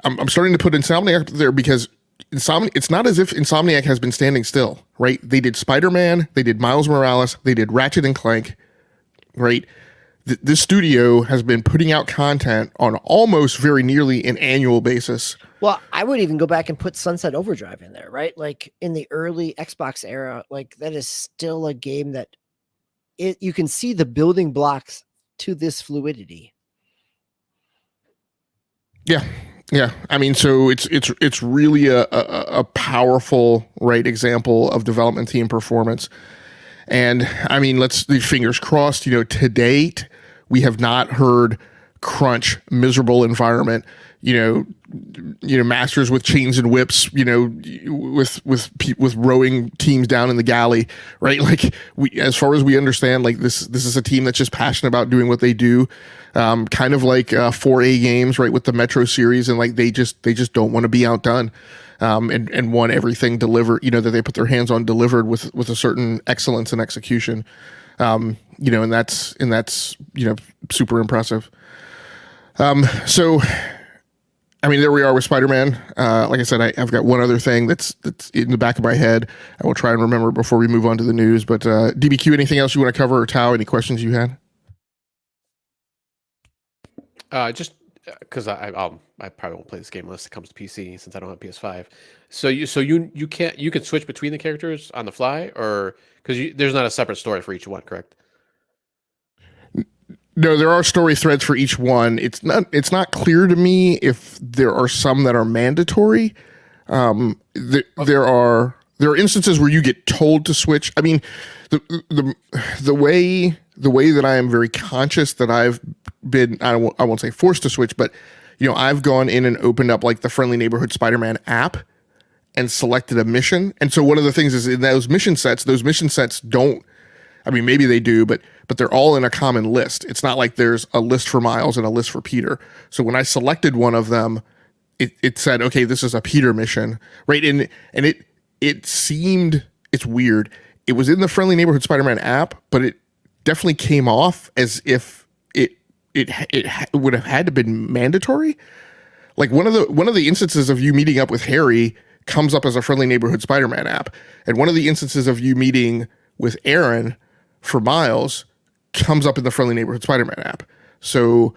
I'm starting to put Insomniac there because it's not as if Insomniac has been standing still, right? They did Spider-Man, they did Miles Morales, they did Ratchet and Clank, right? This studio has been putting out content on almost very nearly an annual basis. Well, I would even go back and put Sunset Overdrive in there, right? Like in the early Xbox era, like that is still a game that you can see the building blocks to this fluidity. Yeah. Yeah. I mean, so it's really a powerful, right, example of development team performance. And I mean, let's the fingers crossed, to date, we have not heard crunch, miserable environment, masters with chains and whips, with rowing teams down in the galley, right? Like as far as we understand, like this is a team that's just passionate about doing what they do. Kind of like 4A games, right? With the Metro series, and like they just don't want to be outdone. And want everything delivered, that they put their hands on delivered with a certain excellence and execution. And that's super impressive. So, I mean, there we are with Spider-Man. Like I said, I've got one other thing that's in the back of my head. I will try and remember before we move on to the news. But DBQ, anything else you want to cover, or Tao, any questions you had? Just because I probably won't play this game unless it comes to PC since I don't have PS5. So you can switch between the characters on the fly, or because there's not a separate story for each one, correct? No, there are story threads for each one. It's not clear to me if there are some that are mandatory. There are instances where you get told to switch. I mean, the way that I am very conscious that I've been, I won't say forced to switch, but I've gone in and opened up like the Friendly Neighborhood Spider-Man app and selected a mission. And so one of the things is in those mission sets don't, I mean, maybe they do, but they're all in a common list. It's not like there's a list for Miles and a list for Peter. So when I selected one of them, it said, okay, this is a Peter mission, right? And it seemed, it's weird. It was in the Friendly Neighborhood Spider-Man app, but it definitely came off as if it would have had to been mandatory. Like one of the instances of you meeting up with Harry comes up as a Friendly Neighborhood Spider-Man app, and one of the instances of you meeting with Aaron for Miles comes up in the Friendly Neighborhood Spider-Man app. So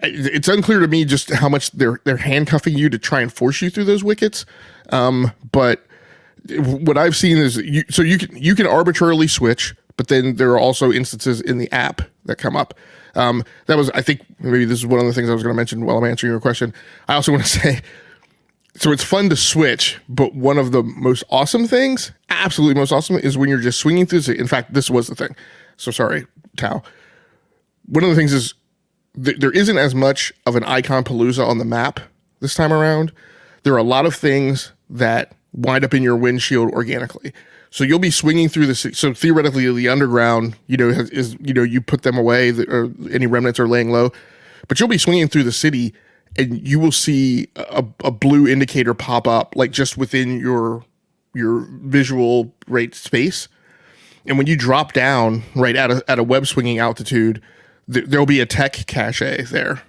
it's unclear to me just how much they're handcuffing you to try and force you through those wickets. But what I've seen is you can arbitrarily switch, but then there are also instances in the app that come up. That was, I think, maybe this is one of the things I was going to mention while I'm answering your question. I also want to say, So it's fun to switch, but one of the most awesome things, absolutely most awesome, is when you're just swinging through. In fact, this was the thing. So sorry, Tao. One of the things is there isn't as much of an icon palooza on the map this time around. There are a lot of things that wind up in your windshield organically. So you'll be swinging through the so theoretically the underground, is you put them away, or any remnants are laying low, but you'll be swinging through the city, and you will see a blue indicator pop up like just within your visual rate space. And when you drop down right at a web swinging altitude, there'll be a tech cache there,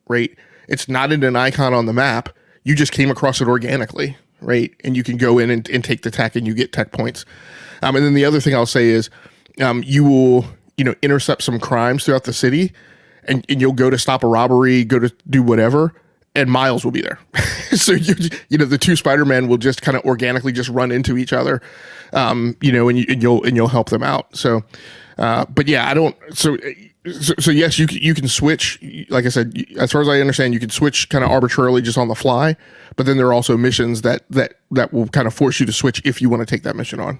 right? It's not in an icon on the map. You just came across it organically, right? And you can go in and take the tech, and you get tech points. And then the other thing I'll say is, you will intercept some crimes throughout the city, and you'll go to stop a robbery, go to do whatever, and Miles will be there. So the two Spider-Man will just kind of organically just run into each other, and you'll help them out. So, but yeah, I don't. So yes, you can switch. Like I said, as far as I understand, you can switch kind of arbitrarily just on the fly. But then there are also missions that will kind of force you to switch if you want to take that mission on.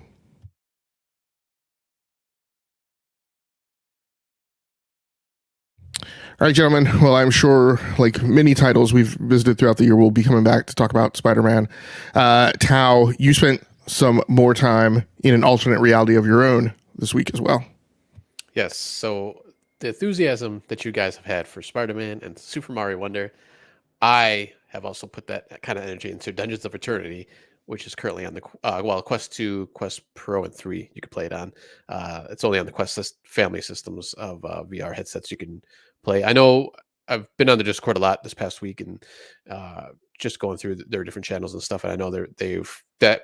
All right, gentlemen. Well, I'm sure, like many titles we've visited throughout the year, we'll be coming back to talk about Spider-Man. Tao, you spent some more time in an alternate reality of your own this week as well. Yes. So the enthusiasm that you guys have had for Spider-Man and Super Mario Wonder, I have also put that kind of energy into Dungeons of Eternity, which is currently on the Quest 2, Quest Pro, and 3. You can play it on. It's only on the Quest family systems of VR headsets you can play. I know I've been on the Discord a lot this past week, and just going through their different channels and stuff. And I know that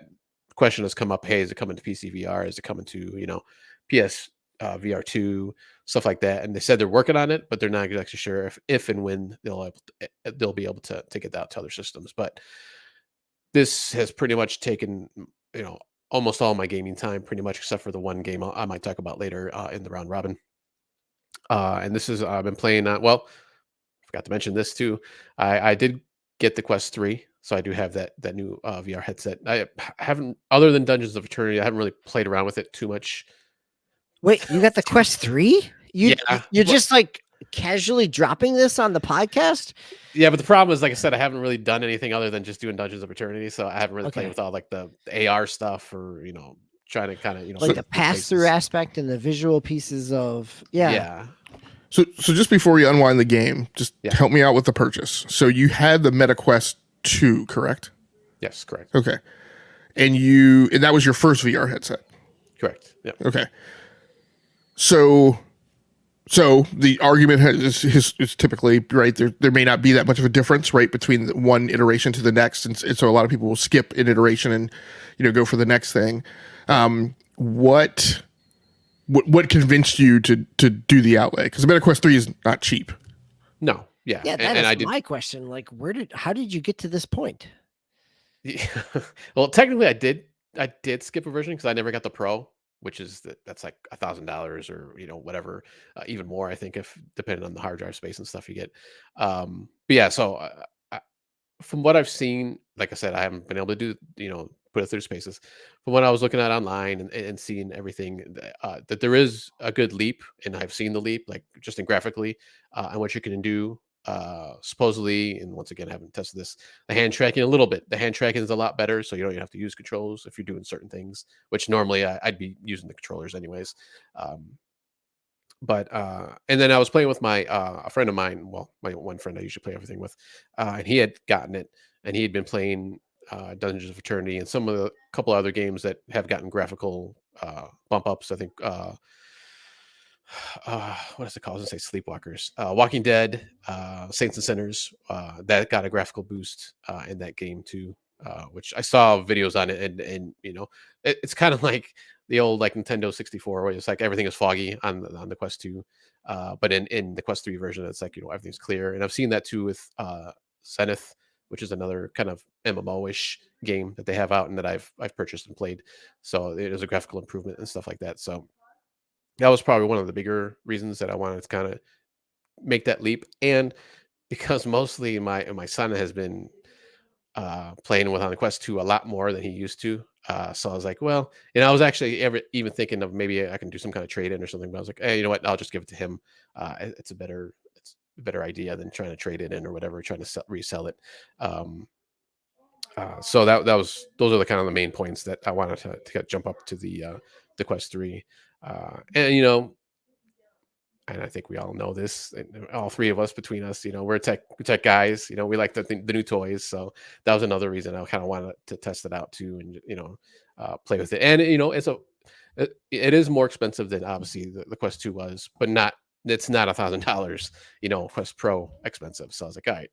question has come up. Hey, is it coming to PC VR? Is it coming to PS VR2, stuff like that? And they said they're working on it, but they're not exactly sure if and when they'll be able to get that to other systems. But this has pretty much taken almost all my gaming time, pretty much, except for the one game I might talk about later in the round robin. And this is I've been playing. Well, forgot to mention this too. I did get the Quest 3, so I do have that new VR headset. I haven't, other than Dungeons of Eternity, I haven't really played around with it too much. Wait, you got the Quest 3? You're but, just like casually dropping this on the podcast? Yeah, but the problem is, like I said, I haven't really done anything other than just doing Dungeons of Eternity, so I haven't really played with all like the AR stuff, or trying to kind of like the pass-through aspect and the visual pieces of yeah. So just before you unwind the game, just help me out with the purchase. So you had the Meta Quest 2, correct? Yes, correct. Okay. And that was your first VR headset? Correct. Yeah. Okay. So the argument is typically, right, there may not be that much of a difference, right, between one iteration to the next. And so a lot of people will skip an iteration and, go for the next thing. What convinced you to do the outlay? Because the Meta Quest 3 is not cheap. No. Yeah. Yeah, that is my question. Like, how did you get to this point? Yeah. Well, technically I did skip a version because I never got the Pro, which is that's like $1,000 or whatever, even more, I think, if depending on the hard drive space and stuff you get. But yeah, so from what I've seen, like I said, I haven't been able to do put it through spaces. From what I was looking at online and seeing everything, that there is a good leap, and I've seen the leap, like just in graphically, and what you can do. Supposedly, and once again, I haven't tested this, the hand tracking a little bit. The hand tracking is a lot better, so you don't have to use controls if you're doing certain things, which normally I'd be using the controllers anyways. But and then I was playing with my a friend of mine, well, my one friend I usually play everything with, and he had gotten it, and he had been playing Dungeons of Eternity and some of the couple other games that have gotten graphical bump ups. I think what is it called? I was gonna say Sleepwalkers, Walking Dead, Saints and Sinners, that got a graphical boost in that game too, which I saw videos on it, and it's kind of like the old like Nintendo 64, where it's like everything is foggy on the Quest 2, but in the Quest 3 version, it's like everything's clear. And I've seen that too with Zenith, which is another kind of MMO-ish game that they have out and that I've purchased and played. So it is a graphical improvement and stuff like that. So that was probably one of the bigger reasons that I wanted to kind of make that leap. And because mostly my son has been playing with on the Quest 2 a lot more than he used to. So I was like, well, and I was actually even thinking of maybe I can do some kind of trade in or something. But I was like, hey, you know what? I'll just give it to him. It's a better idea than trying to trade it in or whatever, trying to resell it. Um, so that was those are the kind of the main points that I wanted to jump up to the Quest 3. And and I think we all know this, and all three of us between us, we're tech guys. We like the new toys, so that was another reason I kind of wanted to test it out too, and play with it. And it is more expensive than obviously the Quest 2 was, but not it's not $1,000, Quest Pro expensive. So I was like, all right,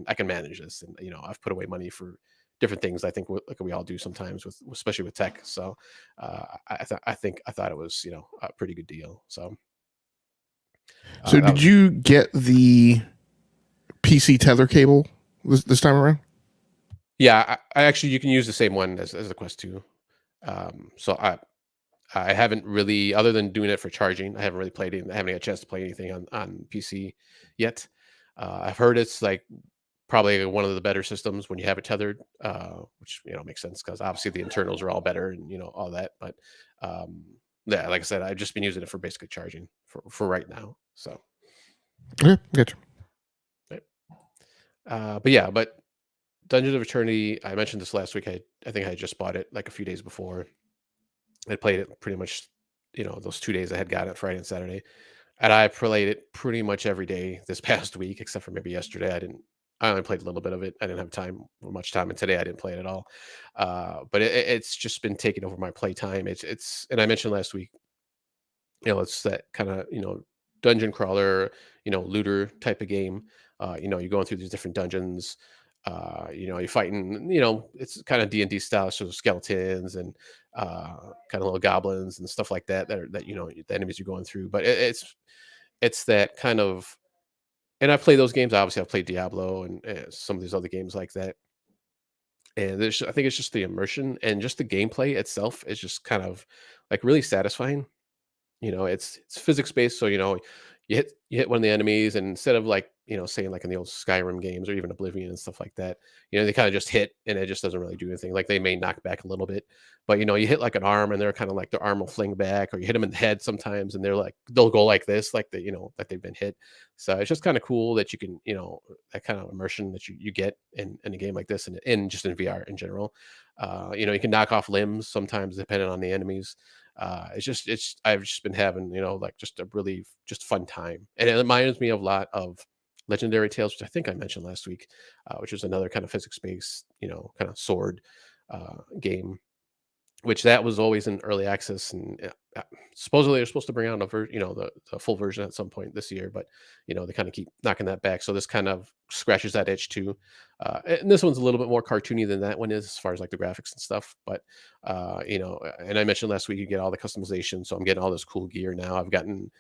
I can manage this, and I've put away money for different things. I think like we all do sometimes with especially with tech. So I thought it was a pretty good deal. So. So That did was you get the PC tether cable this time around? Yeah, I actually you can use the same one as the Quest 2. So I haven't really, other than doing it for charging, I haven't really played it. I haven't had a chance to play anything on PC yet. I've heard it's like probably one of the better systems when you have it tethered, which makes sense because obviously the internals are all better and all that. But um, yeah, like I said, I've just been using it for basically charging for right now. So, Okay, gotcha. right. But Dungeons of Eternity, I mentioned this last week. I think I just bought it like a few days before. I played it pretty much, those 2 days I had got it, Friday and Saturday. And I played it pretty much every day this past week, except for maybe yesterday. I only played a little bit of it. I didn't have much time. And today I didn't play it at all. But it's just been taking over my play time. And I mentioned last week, it's that kind of, dungeon crawler, looter type of game. You're going through these different dungeons. You're fighting, it's kind of D&D style, so skeletons and kind of little goblins and stuff like that the enemies you're going through. But it's that kind of, and I've played those games. Obviously, I've played Diablo and some of these other games like that. And I think it's just the immersion and just the gameplay itself is just kind of like really satisfying. It's physics based, so you hit one of the enemies, and instead of like saying like in the old Skyrim games or even Oblivion and stuff like that, they kind of just hit and it just doesn't really do anything. Like they may knock back a little bit, but you hit like an arm and they're kind of like their arm will fling back, or you hit them in the head sometimes and they'll go like this, like that they've been hit. So it's just kind of cool that you can that kind of immersion that you get in a game like this, and just in VR in general. You can knock off limbs sometimes depending on the enemies. I've just been having like just a really just fun time, and it reminds me of a lot of Legendary Tales, which I think I mentioned last week, which is another kind of physics based kind of sword game, which that was always in early access. And supposedly they're supposed to bring out the full version at some point this year, but they kind of keep knocking that back. So this kind of scratches that itch too. And this one's a little bit more cartoony than that one is as far as like the graphics and stuff. But and I mentioned last week you get all the customization, so I'm getting all this cool gear now. I've gotten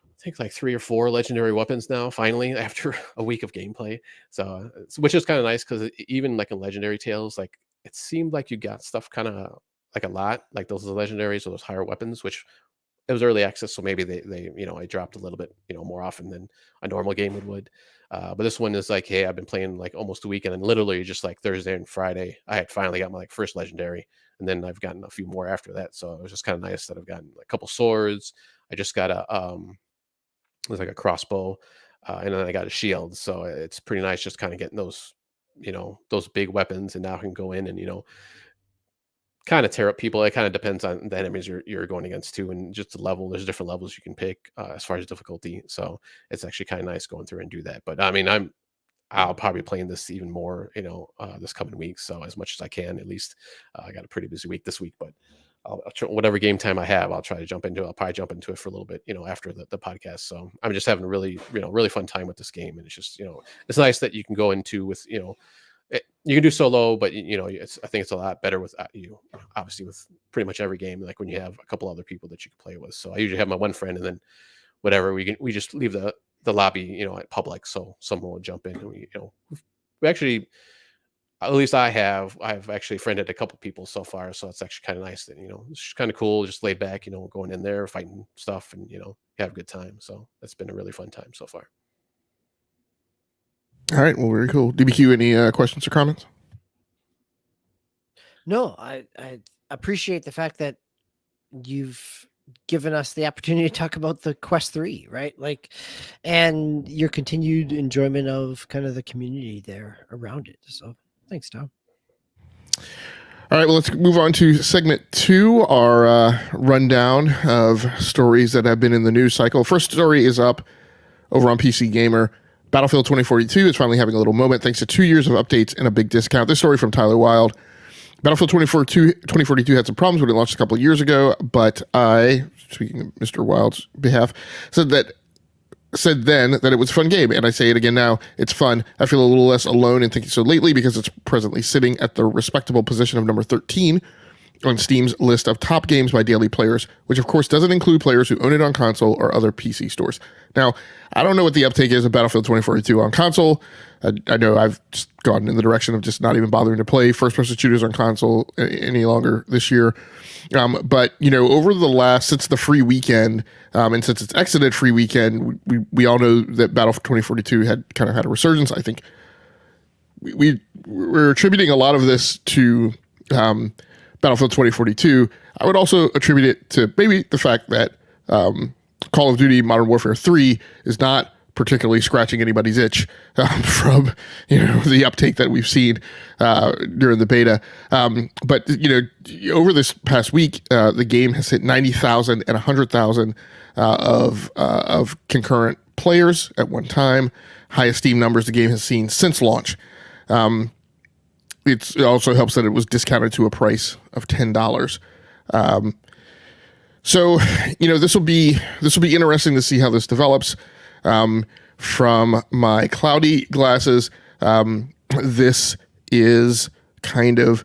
I think like 3 or 4 legendary weapons now, finally, after a week of gameplay. So, which is kind of nice because even like in Legendary Tales, like it seemed like you got stuff kind of like a lot, like those legendaries or those higher weapons, which it was early access, so maybe they I dropped a little bit more often than a normal game would. But this one is like, hey, I've been playing like almost a week, and then literally just like Thursday and Friday, I had finally got my like first legendary, and then I've gotten a few more after that. So it was just kind of nice that I've gotten a couple swords. I just got it was like a crossbow, and then I got a shield. So it's pretty nice just kind of getting those big weapons, and now I can go in and kind of tear up people. It kind of depends on the enemies you're going against too, and just the level. There's different levels you can pick as far as difficulty. So it's actually kind of nice going through and do that. But I mean, I'll probably be playing this even more, this coming week. So as much as I can, at least. I got a pretty busy week this week, but I'll try, whatever game time I have, I'll try to jump into it. I'll probably jump into it for a little bit, after the podcast. So I'm just having a really, really fun time with this game. And it's just, it's nice that you can go into with, you can do solo, but I think it's a lot better with obviously with pretty much every game, like when you have a couple other people that you can play with. So I usually have my one friend, and then whatever we just leave the lobby, at public, so someone will jump in, and we actually, at least I've actually friended a couple people so far, so it's actually kind of nice that it's just kind of cool, just laid back, going in there fighting stuff, and have a good time. So that's been a really fun time so far. All right. Well, very cool. DBQ, any questions or comments? No, I appreciate the fact that you've given us the opportunity to talk about the Quest 3, right? Like, and your continued enjoyment of kind of the community there around it. So thanks, Tom. All right, well, let's move on to segment 2, our rundown of stories that have been in the news cycle. First story is up over on PC Gamer. Battlefield 2042 is finally having a little moment thanks to 2 years of updates and a big discount. This story from Tyler Wilde. Battlefield 2042 had some problems when it launched a couple of years ago, but I, speaking of Mr. Wilde's behalf, said then that it was a fun game, and I say it again now, it's fun. I feel a little less alone in thinking so lately because it's presently sitting at the respectable position of number 13 on Steam's list of top games by daily players, which of course doesn't include players who own it on console or other PC stores. Now, I don't know what the uptake is of Battlefield 2042 on console. I know I've just gone in the direction of just not even bothering to play first-person shooters on console any longer this year. But, over the last, since the free weekend, and since it's exited free weekend, we all know that Battlefield 2042 had kind of had a resurgence. I think we're attributing a lot of this to Battlefield 2042. I would also attribute it to maybe the fact that Call of Duty Modern Warfare 3 is not particularly scratching anybody's itch from the uptake that we've seen during the beta. But over this past week, the game has hit 90,000 and 100,000 of concurrent players at one time. Highest Steam numbers the game has seen since launch. It also helps that it was discounted to a price of $10. So this will be interesting to see how this develops. From my cloudy glasses, this is kind of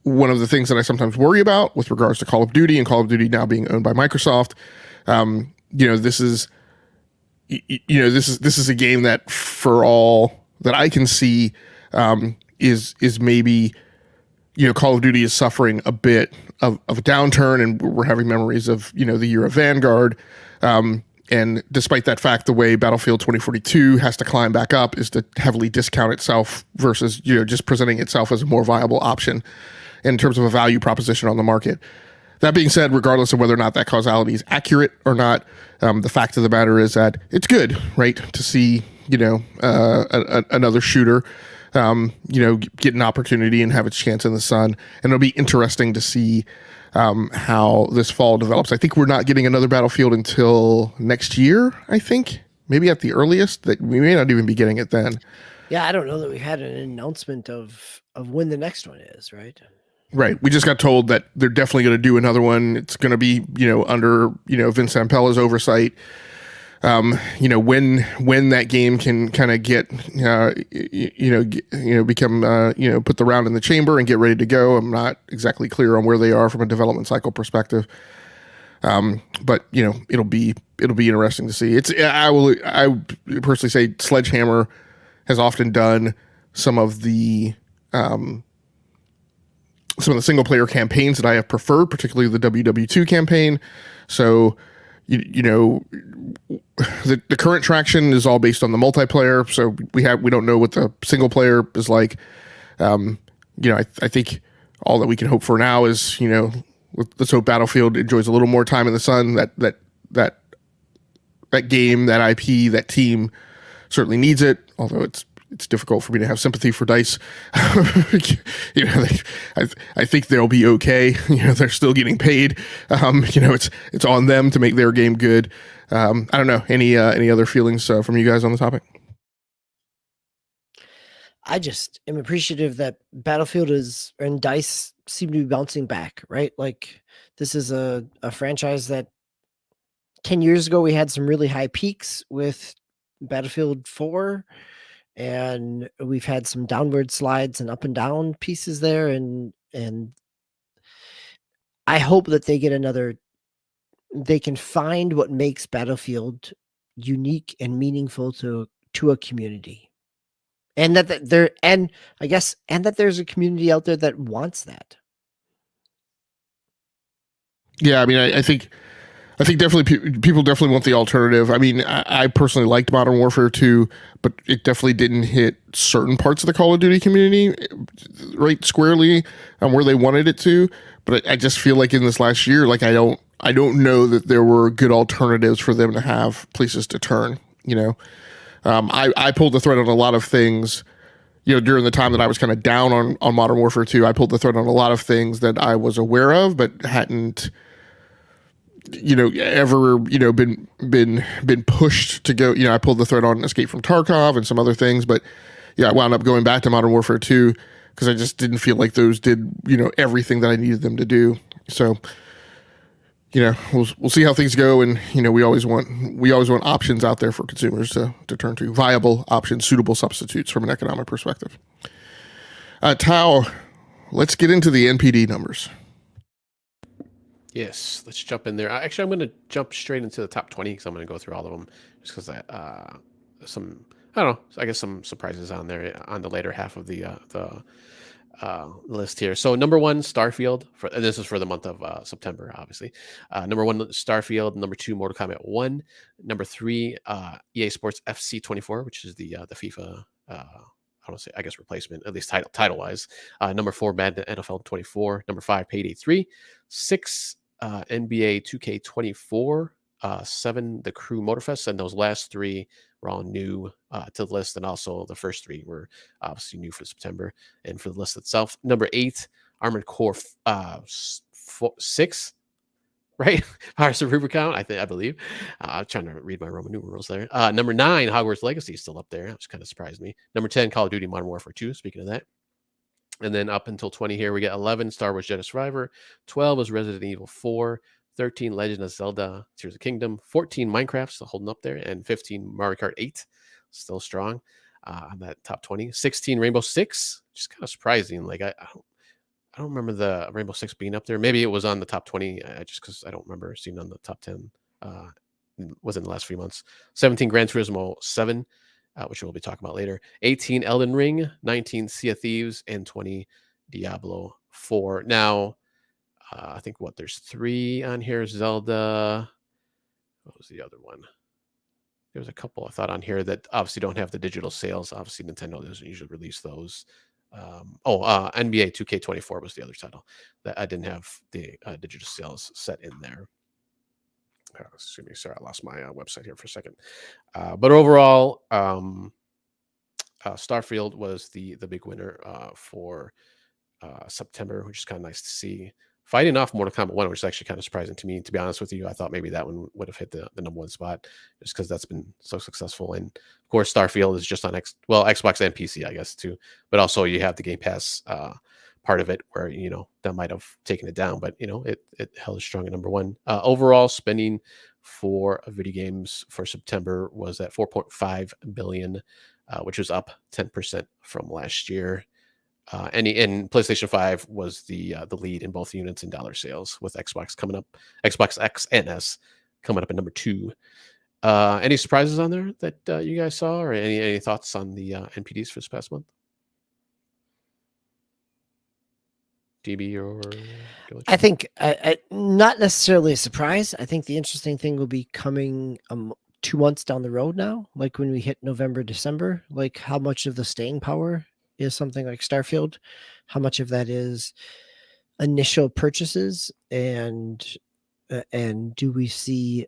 one of the things that I sometimes worry about with regards to Call of Duty, and Call of Duty now being owned by Microsoft. This is a game that, for all that I can see, is maybe Call of Duty is suffering a bit of a downturn, and we're having memories of the year of Vanguard. And despite that fact, the way Battlefield 2042 has to climb back up is to heavily discount itself versus just presenting itself as a more viable option in terms of a value proposition on the market. That being said, regardless of whether or not that causality is accurate or not, the fact of the matter is that it's good, right, to see another shooter get an opportunity and have its chance in the sun. And it'll be interesting to see how this fall develops. I think we're not getting another Battlefield until next year, I think. Maybe at the earliest. That we may not even be getting it then. Yeah, I don't know that we had an announcement of when the next one is, right? Right. We just got told that they're definitely going to do another one. It's going to be, under, Vince Ampella's oversight. When that game can kind of get, become, put the round in the chamber and get ready to go. I'm not exactly clear on where they are from a development cycle perspective. But it'll be interesting to see. I personally say Sledgehammer has often done some of the single player campaigns that I have preferred, particularly the WW2 campaign. So, the current traction is all based on the multiplayer. So we don't know what the single player is like. I think all that we can hope for now is, let's hope Battlefield enjoys a little more time in the sun. That game, that IP, that team certainly needs it. Although it's difficult for me to have sympathy for DICE. I think they'll be okay. They're still getting paid. It's on them to make their game good. I don't know. Any other feelings from you guys on the topic? I just am appreciative that Battlefield and DICE seem to be bouncing back, right? Like, this is a franchise that 10 years ago we had some really high peaks with Battlefield 4, and we've had some downward slides and up and down pieces there, and I hope that they can find what makes Battlefield unique and meaningful to a community. And that there's a community out there that wants that. Yeah, I mean, I think I think definitely people definitely want the alternative. I mean, I personally liked Modern Warfare 2, but it definitely didn't hit certain parts of the Call of Duty community right squarely on where they wanted it to. But I just feel like in this last year, like I don't know that there were good alternatives for them to have places to turn. You know, I pulled the thread on a lot of things. You know, during the time that I was kind of down on Modern Warfare 2, I pulled the thread on a lot of things that I was aware of, but hadn't, you know, ever, you know, been pushed to go. You know, I pulled the thread on Escape from Tarkov and some other things, but yeah, I wound up going back to Modern Warfare 2 because I just didn't feel like those did, you know, everything that I needed them to do. So, you know, we'll see how things go, and you know, we always want options out there for consumers to turn to, viable options, suitable substitutes from an economic perspective. Tao, let's get into the NPD numbers. Yes, let's jump in there. Actually, I'm going to jump straight into the top 20 because I'm going to go through all of them just because some, I don't know, I guess some surprises on there on the later half of the list here. So number one, Starfield, and this is for the month of September, obviously. Number one, Starfield. Number two, Mortal Kombat 1. Number three, EA Sports FC 24, which is the FIFA. I don't say, I guess, replacement, at least title wise. Number four, Madden NFL 24. Number five, Payday 3. 6, NBA 2K24. 7, The Crew Motorfest, and those last three were all new to the list, and also the first three were obviously new for September and for the list itself. Number 8, Armored Core 6, right? Pirates of Rubicon, I believe. I'm trying to read my Roman numerals there. Number 9, Hogwarts Legacy is still up there, which kind of surprised me. Number 10, Call of Duty Modern Warfare 2, speaking of that. And then up until 20 here, we get 11, Star Wars Jedi Survivor. 12 is Resident Evil 4. 13, Legend of Zelda, Tears of the Kingdom. 14, Minecraft, still holding up there. And 15, Mario Kart 8, still strong on that top 20. 16, Rainbow Six, which is kind of surprising. Like, I don't remember the Rainbow Six being up there. Maybe it was on the top 20 just because I don't remember seeing on the top 10 within the last few months. 17, Gran Turismo 7, which we'll be talking about later. 18, Elden Ring. 19, Sea of Thieves. And 20, Diablo 4. Now, I think there's 3 on here. Zelda. What was the other one? There was a couple I thought on here that obviously don't have the digital sales. Obviously, Nintendo doesn't usually release those. NBA 2K24 was the other title that I didn't have the digital sales set in there. Excuse me, sorry, I lost my website here for a second. But overall, Starfield was the big winner for September, which is kind of nice to see. Fighting off Mortal Kombat 1, which is actually kind of surprising to me, to be honest with you. I thought maybe that one would have hit the number 1 spot just because that's been so successful. And of course, Starfield is just on Xbox and PC, I guess, too. But also you have the Game Pass part of it where, you know, that might have taken it down, but, you know, it held strong at number 1. Overall spending for video games for September was at $4.5 billion, which was up 10% from last year. And PlayStation 5 was the lead in both units and dollar sales, with Xbox X and S coming up at number 2. Any surprises on there that you guys saw, or any thoughts on the NPDs for this past month? DB or George? I think not necessarily a surprise. I think the interesting thing will be coming 2 months down the road now, like when we hit November, December, like how much of the staying power is something like Starfield, how much of that is initial purchases, and do we see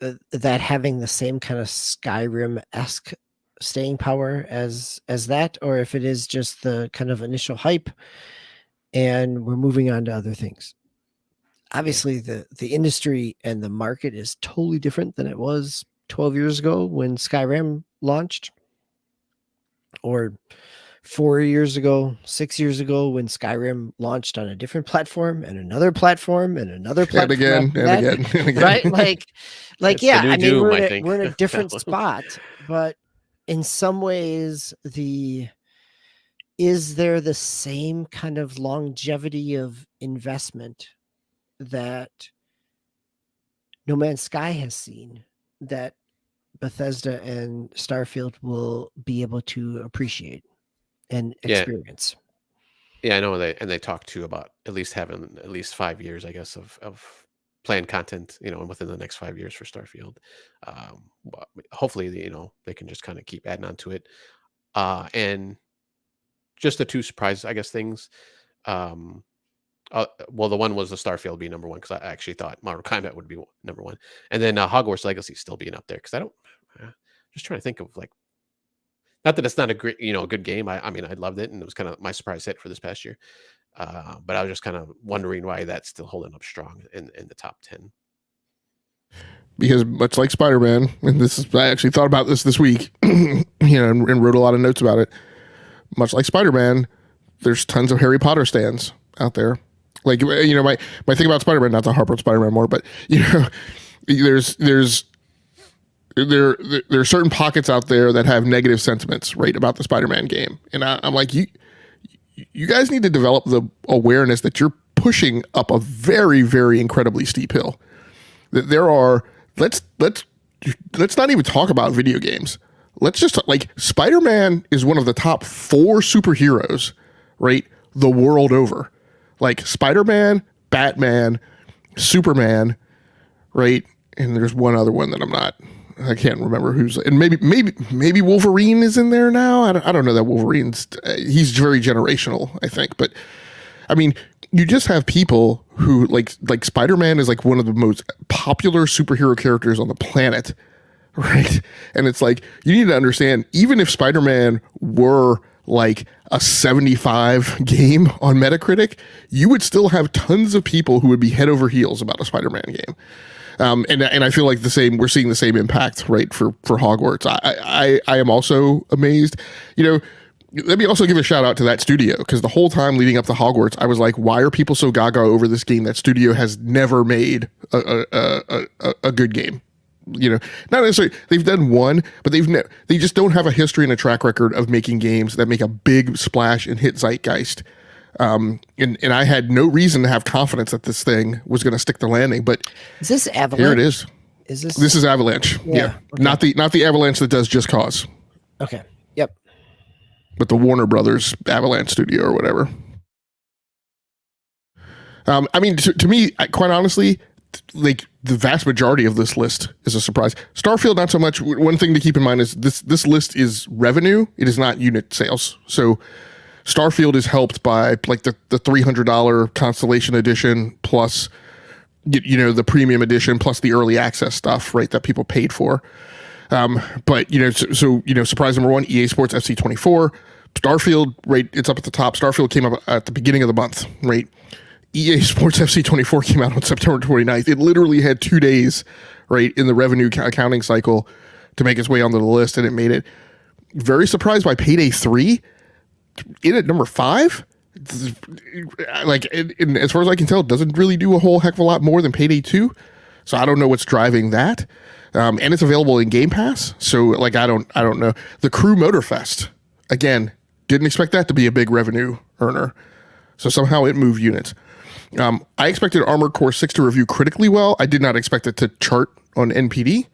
that having the same kind of Skyrim-esque staying power as that, or if it is just the kind of initial hype and we're moving on to other things. Obviously, the industry and the market is totally different than it was 12 years ago when Skyrim launched, or 4 years ago, 6 years ago, when Skyrim launched on a different platform and another platform and another platform. And again. Right? Like, yeah, I mean, Doom, we're in a different spot, but in some ways, is there the same kind of longevity of investment that No Man's Sky has seen that Bethesda and Starfield will be able to appreciate and experience? Yeah, I know they talked too about at least having at least 5 years, I guess, of planned content, within the next 5 years for Starfield. Hopefully, they can just kind of keep adding on to it. And just the two surprise, I guess, things. Well, the one was the Starfield being number one, because I actually thought Mortal Kombat would be number one, and then Hogwarts Legacy still being up there, because I don't. Just trying to think of, like, not that it's not a great, good game. I mean, I loved it, and it was kind of my surprise hit for this past year. But I was just kind of wondering why that's still holding up strong in the top 10. Because much like Spider-Man, and I actually thought about this week, and wrote a lot of notes about it. Much like Spider-Man, there's tons of Harry Potter stands out there. Like, my thing about Spider-Man, not to harp on Spider-Man more, but there's there are certain pockets out there that have negative sentiments, right, about the Spider-Man game, and I'm like, you guys need to develop the awareness that you're pushing up a very, very incredibly steep hill. That there are, let's not even talk about video games. Let's just, like, Spider-Man is one of the top 4 superheroes, right, the world over. Like, Spider-Man, Batman, Superman, right, and there's one other one that I can't remember who's, and maybe Wolverine is in there now. I don't know that Wolverine's, he's very generational, I think. But I mean, you just have people who like Spider-Man is like one of the most popular superhero characters on the planet, right? And it's like, you need to understand, even if Spider-Man were like a 75 game on Metacritic, you would still have tons of people who would be head over heels about a Spider-Man game. And I feel like we're seeing the same impact, right, for Hogwarts. I am also amazed. Let me also give a shout out to that studio, because the whole time leading up to Hogwarts, I was like, why are people so gaga over this game? That studio has never made a good game. Not necessarily they've done one, but they just don't have a history and a track record of making games that make a big splash and hit zeitgeist. And I had no reason to have confidence that this thing was going to stick the landing, but is this Avalanche? Here it is. This is Avalanche? Yeah. Okay. Not the Avalanche that does Just Cause. Okay. Yep. But the Warner Brothers Avalanche studio or whatever. I mean, to me, quite honestly, like, the vast majority of this list is a surprise. Starfield, not so much. One thing to keep in mind is this list is revenue. It is not unit sales. So Starfield is helped by, like, the $300 Constellation Edition plus, the premium edition plus the early access stuff, right, that people paid for. But surprise number one, EA Sports FC 24. Starfield, right, it's up at the top. Starfield came up at the beginning of the month, right? EA Sports FC 24 came out on September 29th. It literally had 2 days, right, in the revenue accounting cycle to make its way onto the list, and it made it. Very surprised by Payday 3. In at number 5, like, and as far as I can tell, it doesn't really do a whole heck of a lot more than Payday 2. So I don't know what's driving that. And it's available in Game Pass. So, like, I don't know. The Crew Motorfest, again, didn't expect that to be a big revenue earner. So somehow it moved units. I expected Armored Core 6 to review critically well. I did not expect it to chart on NPD.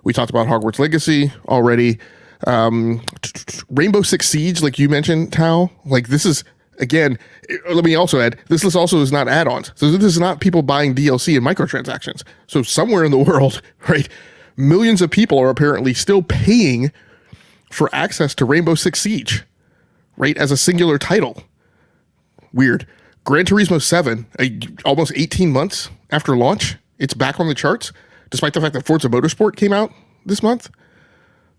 We talked about Hogwarts Legacy already. Rainbow Six Siege, like you mentioned, Tao, like, this is, again, let me also add, this list also is not add-ons. So this is not people buying DLC and microtransactions. So somewhere in the world, right, millions of people are apparently still paying for access to Rainbow Six Siege, right, as a singular title. Weird. Gran Turismo 7, almost 18 months after launch, it's back on the charts, despite the fact that Forza Motorsport came out this month.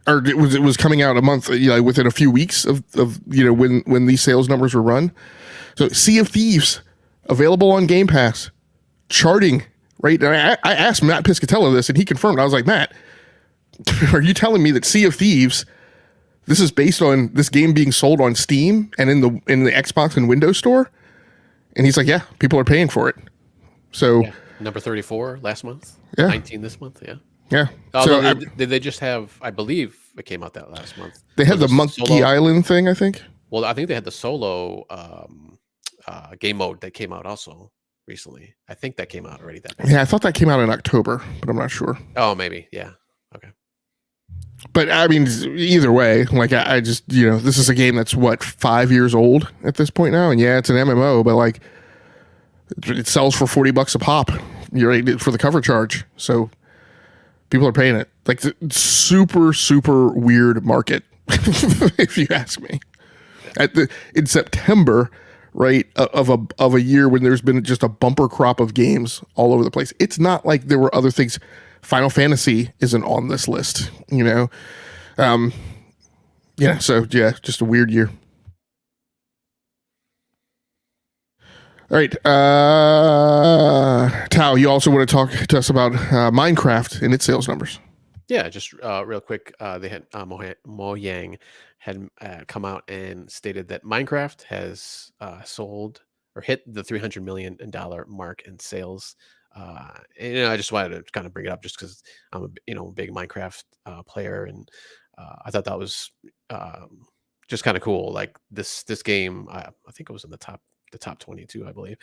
Or it was coming out a month, within a few weeks of when these sales numbers were run. So Sea of Thieves, available on Game Pass, charting, right? And I asked Matt Piscatella this, and he confirmed. I was like, Matt, are you telling me that Sea of Thieves, this is based on this game being sold on Steam and in the Xbox and Windows Store? And he's like, yeah, people are paying for it. So number 34 last month, 19 this month, Yeah. Although did they just have, I believe it came out that last month. They had the Monkey Island thing, I think. Well, I think they had the solo game mode that came out also recently. I think that came out already. Yeah, I thought that came out in October, but I'm not sure. Oh, maybe. Yeah. Okay. But I mean, either way, like, I just, this is a game that's 5 years old at this point now. And yeah, it's an MMO, but like, it sells for $40 a pop you're right, for the cover charge. So people are paying it. Like, super, super weird market, if you ask me. In September, right, of a year when there's been just a bumper crop of games all over the place. It's not like there were other things. Final Fantasy isn't on this list, you know. So just a weird year. All right, Tao, you also want to talk to us about Minecraft and its sales numbers. Yeah, just real quick, they had Mo Yang had come out and stated that Minecraft has sold or hit the $300 million mark in sales. And I just wanted to kind of bring it up just because I'm a big Minecraft player, and I thought that was just kind of cool. Like this game, I think it was in the top 22, I believe.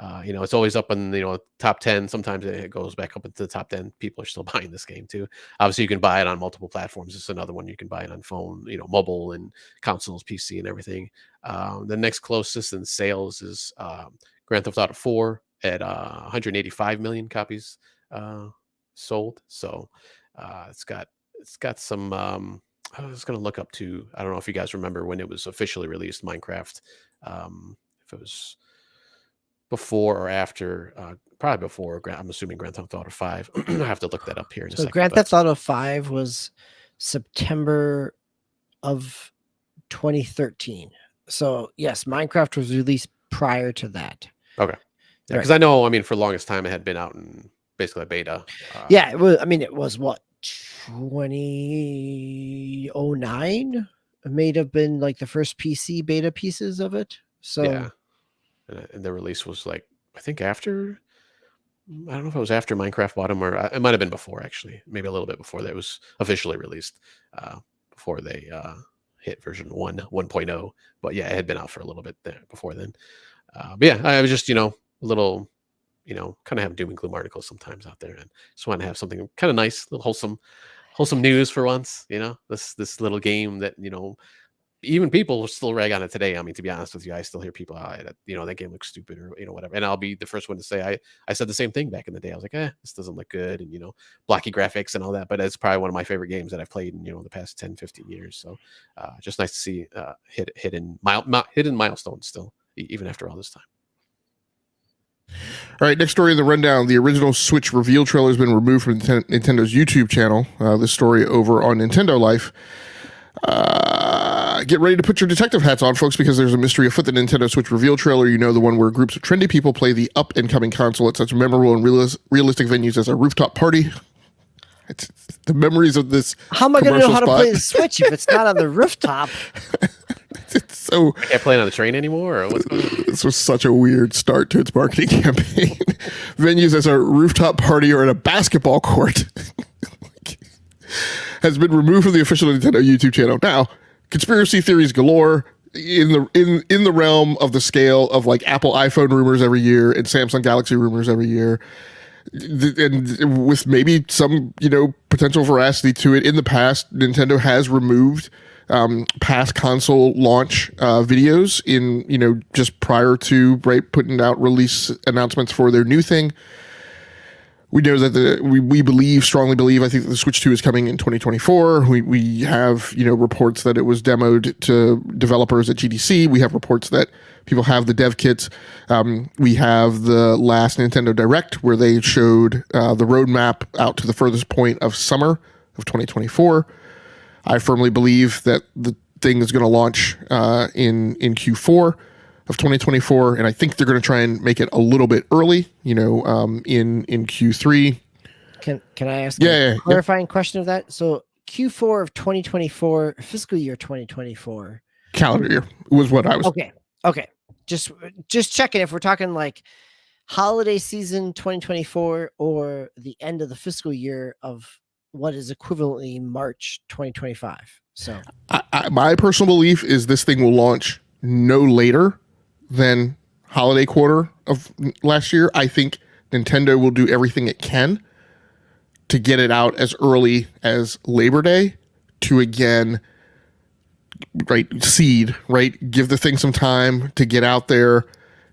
It's always up in top 10. Sometimes it goes back up into the top 10. People are still buying this game too. Obviously, you can buy it on multiple platforms. It's another one you can buy it on phone, mobile and consoles, PC, and everything. The next closest in sales is Grand Theft Auto 4 at 185 million copies sold. So it's got some. I was going to look up to. I don't know if you guys remember when it was officially released, Minecraft. If it was before or after, probably before. I'm assuming Grand Theft Auto 5. I have to look that up here in a second. Grand Theft Auto 5 was September of 2013. So yes, Minecraft was released prior to that. Okay. Yeah, because I know, for the longest time it had been out in basically a beta. It was. It was what, 2009? It may have been like the first PC beta pieces of it. So yeah, and the release was like, I think after. I don't know if it was after Minecraft Bottom or it might have been before, actually, maybe a little bit before that it was officially released, before they hit version 1.0. But yeah, it had been out for a little bit there before then. But yeah, I was just a little, kind of have doom and gloom articles sometimes out there, and just want to have something kind of nice, little wholesome news for once. This little game that even people still rag on it today. To be honest with you, I still hear people, that game looks stupid or whatever. And I'll be the first one to say I said the same thing back in the day. I was like, this doesn't look good, and blocky graphics and all that. But it's probably one of my favorite games that I've played in the past 10, 15 years. So just nice to see hidden milestones still, even after all this time. All right, next story in the rundown. The original Switch reveal trailer has been removed from Nintendo's YouTube channel. This story over on Nintendo Life. Get ready to put your detective hats on, folks, because there's a mystery afoot. The Nintendo Switch reveal trailer, the one where groups of trendy people play the up-and-coming console at such memorable and realistic venues as a rooftop party. It's the memories of this. How am I going to know how to play the Switch if it's not on the rooftop? It's so. I can't play on the train anymore, or what's going on? This was such a weird start to its marketing campaign. Venues as a rooftop party or at a basketball court has been removed from the official Nintendo YouTube channel. Now, conspiracy theories galore in the realm of the scale of like Apple iPhone rumors every year and Samsung Galaxy rumors every year, and with maybe some potential veracity to it. In the past, Nintendo has removed past console launch videos in just prior to putting out release announcements for their new thing. We know that we strongly believe, I think that the Switch 2 is coming in 2024. We have, reports that it was demoed to developers at GDC. We have reports that people have the dev kits. We have the last Nintendo Direct where they showed the roadmap out to the furthest point of summer of 2024. I firmly believe that the thing is going to launch in Q4 of 2024, and I think they're going to try and make it a little bit early, in Q3. Can I ask a clarifying question of that? So Q4 of 2024, fiscal year 2024. Calendar year was what I was. Okay. Just checking if we're talking like holiday season 2024 or the end of the fiscal year of what is equivalently March 2025. So my personal belief is this thing will launch no later than holiday quarter of last year. I think Nintendo will do everything it can to get it out as early as Labor Day to again, seed, give the thing some time to get out there,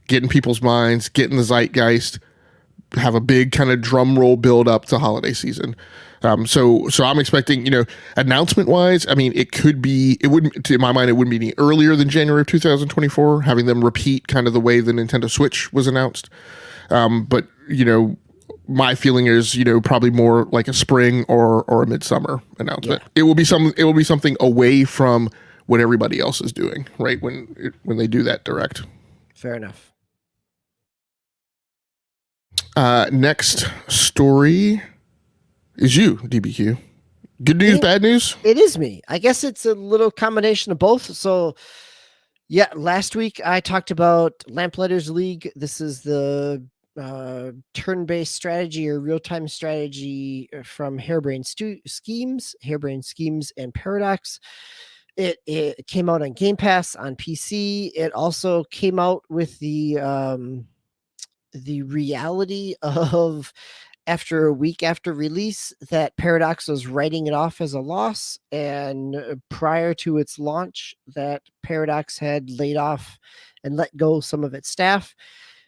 get in people's minds, get in the zeitgeist, have a big kind of drum roll build up to holiday season. So I'm expecting, announcement wise, I mean, it wouldn't, to my mind, it wouldn't be any earlier than January of 2024, having them repeat kind of the way the Nintendo Switch was announced. But, my feeling is, probably more like a spring or a midsummer announcement. Yeah. It will be something away from what everybody else is doing, right? When they do that direct. Fair enough. Next story is you, DBQ. Good news, bad news? It is me. I guess it's a little combination of both. So, yeah, last week I talked about Lamplighters League. This is the turn-based strategy or real-time strategy from Harebrained Schemes and Paradox. It came out on Game Pass on PC. It also came out with the reality of, after a week after release, that Paradox was writing it off as a loss, and prior to its launch, that Paradox had laid off and let go some of its staff.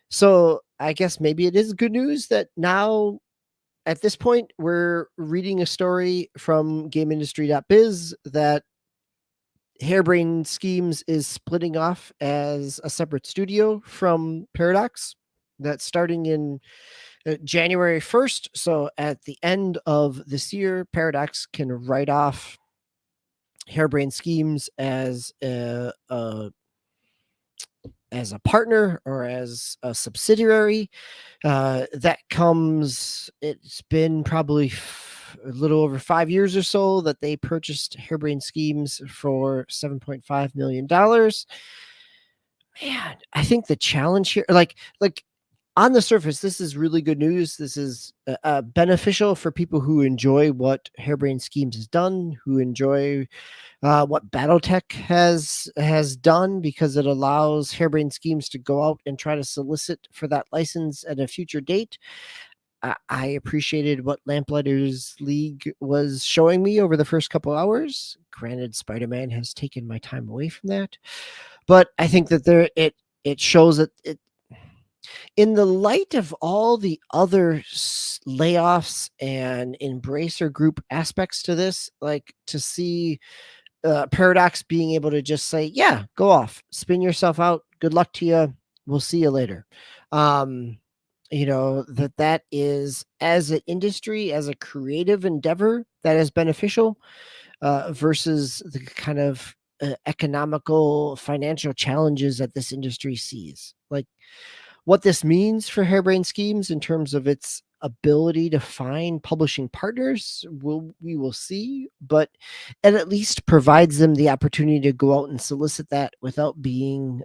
So I guess maybe it is good news that now, at this point, we're reading a story from GameIndustry.biz that Harebrained Schemes is splitting off as a separate studio from Paradox. That's starting in January 1st. So at the end of this year, Paradox can write off Harebrained Schemes as a partner or as a subsidiary. That comes, it's been probably a little over 5 years or so that they purchased Harebrained Schemes for $7.5 million. Man, I think the challenge here, like on the surface, this is really good news. This is beneficial for people who enjoy what Harebrained Schemes has done, who enjoy what BattleTech has done, because it allows Harebrained Schemes to go out and try to solicit for that license at a future date. I appreciated what Lamplighters League was showing me over the first couple hours. Granted, Spider-Man has taken my time away from that, but I think that it shows that it, in the light of all the other layoffs and Embracer Group aspects to this, like to see Paradox being able to just say, yeah, go off, spin yourself out. Good luck to you. We'll see you later. That is, as an industry, as a creative endeavor, that is beneficial versus the kind of economical, financial challenges that this industry sees. Like, what this means for Harebrained Schemes in terms of its ability to find publishing partners, we will see, but it at least provides them the opportunity to go out and solicit that without being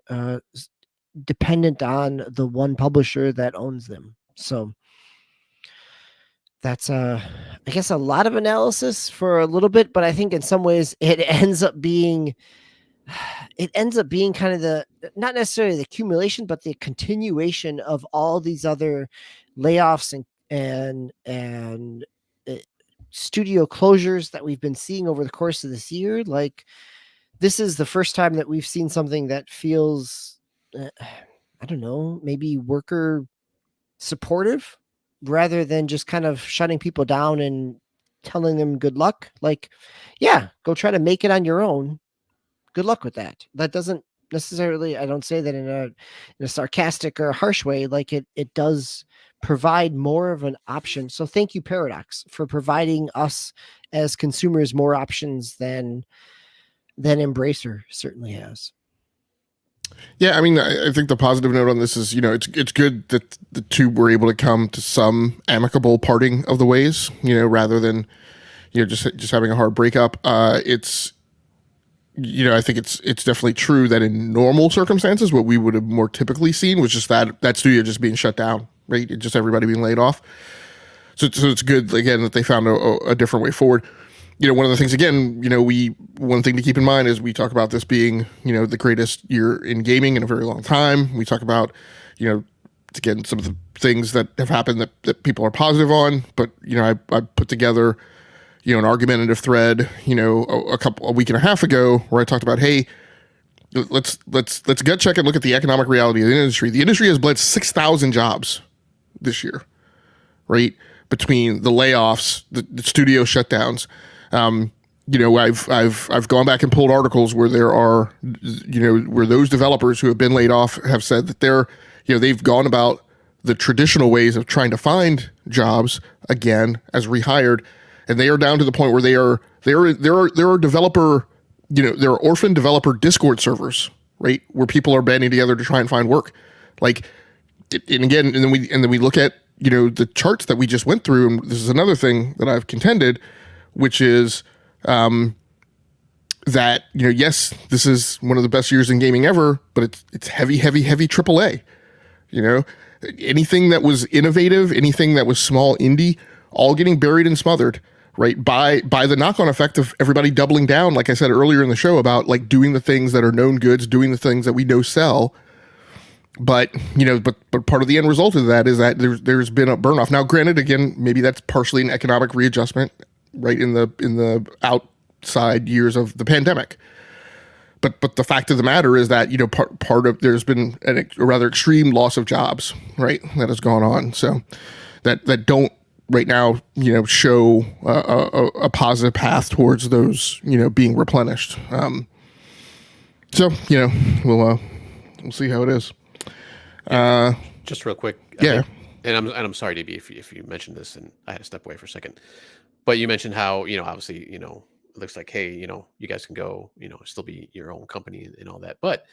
dependent on the one publisher that owns them. So that's I guess a lot of analysis for a little bit, but I think in some ways it ends up being kind of the, not necessarily the accumulation, but the continuation of all these other layoffs and studio closures that we've been seeing over the course of this year. Like, this is the first time that we've seen something that feels, I don't know, maybe worker supportive rather than just kind of shutting people down and telling them good luck. Like, yeah, go try to make it on your own. Good luck with that. That doesn't necessarily, I don't say that in a sarcastic or harsh way. Like, it does provide more of an option. So thank you, Paradox, for providing us as consumers more options than Embracer certainly has. Yeah, I mean, I think the positive note on this is, it's good that the two were able to come to some amicable parting of the ways, rather than, just having a hard breakup. It's, I think it's definitely true that in normal circumstances, what we would have more typically seen was just that studio just being shut down, right? Just everybody being laid off. So it's good, again, that they found a different way forward. One of the things, again, one thing to keep in mind is we talk about this being, the greatest year in gaming in a very long time. We talk about, again, some of the things that have happened that people are positive on. But, I put together, an argumentative thread, a week and a half ago where I talked about, hey, let's gut check and look at the economic reality of the industry. The industry has bled 6,000 jobs this year. right? Between the layoffs, the studio shutdowns. I've gone back and pulled articles where there are, where those developers who have been laid off have said that they've gone about the traditional ways of trying to find jobs again as rehired, and they are down to the point where there are developer, there are orphan developer Discord servers, right, where people are banding together to try and find work, like, and then we look at the charts that we just went through, and this is another thing that I've contended, which is that yes, this is one of the best years in gaming ever, but it's heavy AAA. Anything that was innovative, anything that was small indie, all getting buried and smothered, right? By the knock-on effect of everybody doubling down, like I said earlier in the show, about like doing the things that are known goods, doing the things that we know sell. But but part of the end result of that is that there's been a burn off. Now, granted, again, maybe that's partially an economic readjustment, right, in the outside years of the pandemic. But the fact of the matter is that part of there's been a rather extreme loss of jobs, right, that has gone on. So that don't right now show a positive path towards those being replenished. So we'll see how it is. Just real quick, yeah. And I'm sorry, DB, if you mentioned this, and I had to step away for a second. But you mentioned how obviously it looks like, hey, you guys can go still be your own company and all that, but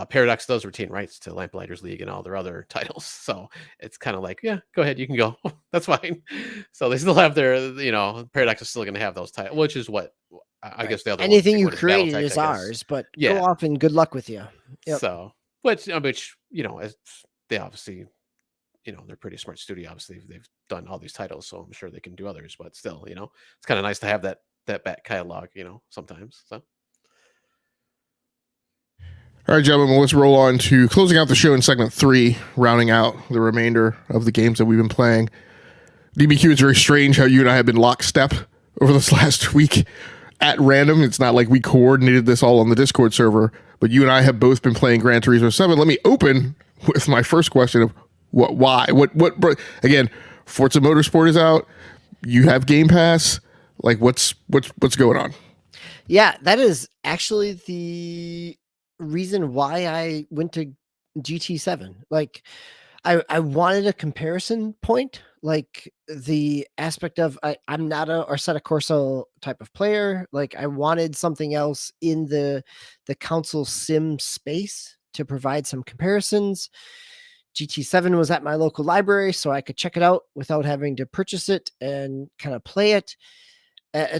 Paradox does retain rights to Lamplighters League and all their other titles, so it's kind of like, yeah, go ahead, you can go. That's fine. So they still have their Paradox is still going to have those titles, which is what I guess the other anything you one is created Battletech, is I guess. ours, but Yeah. go off and good luck with you. Yep. So which as they obviously they're pretty smart studio. Obviously, they've done all these titles, so I'm sure they can do others. But still, it's kind of nice to have that back catalog, sometimes. So, All right, gentlemen, let's roll on to closing out the show in segment 3, rounding out the remainder of the games that we've been playing. DBQ, it's very strange how you and I have been lockstep over this last week at random. It's not like we coordinated this all on the Discord server, but you and I have both been playing Gran Turismo 7. Let me open with my first question of why? Again, Forza Motorsport is out. You have Game Pass. Like, what's going on? Yeah, that is actually the reason why I went to GT7. Like, I wanted a comparison point, like the aspect of I'm not a Assetto Corsa type of player. Like, I wanted something else in the console sim space to provide some comparisons. GT7 was at my local library, so I could check it out without having to purchase it and kind of play it,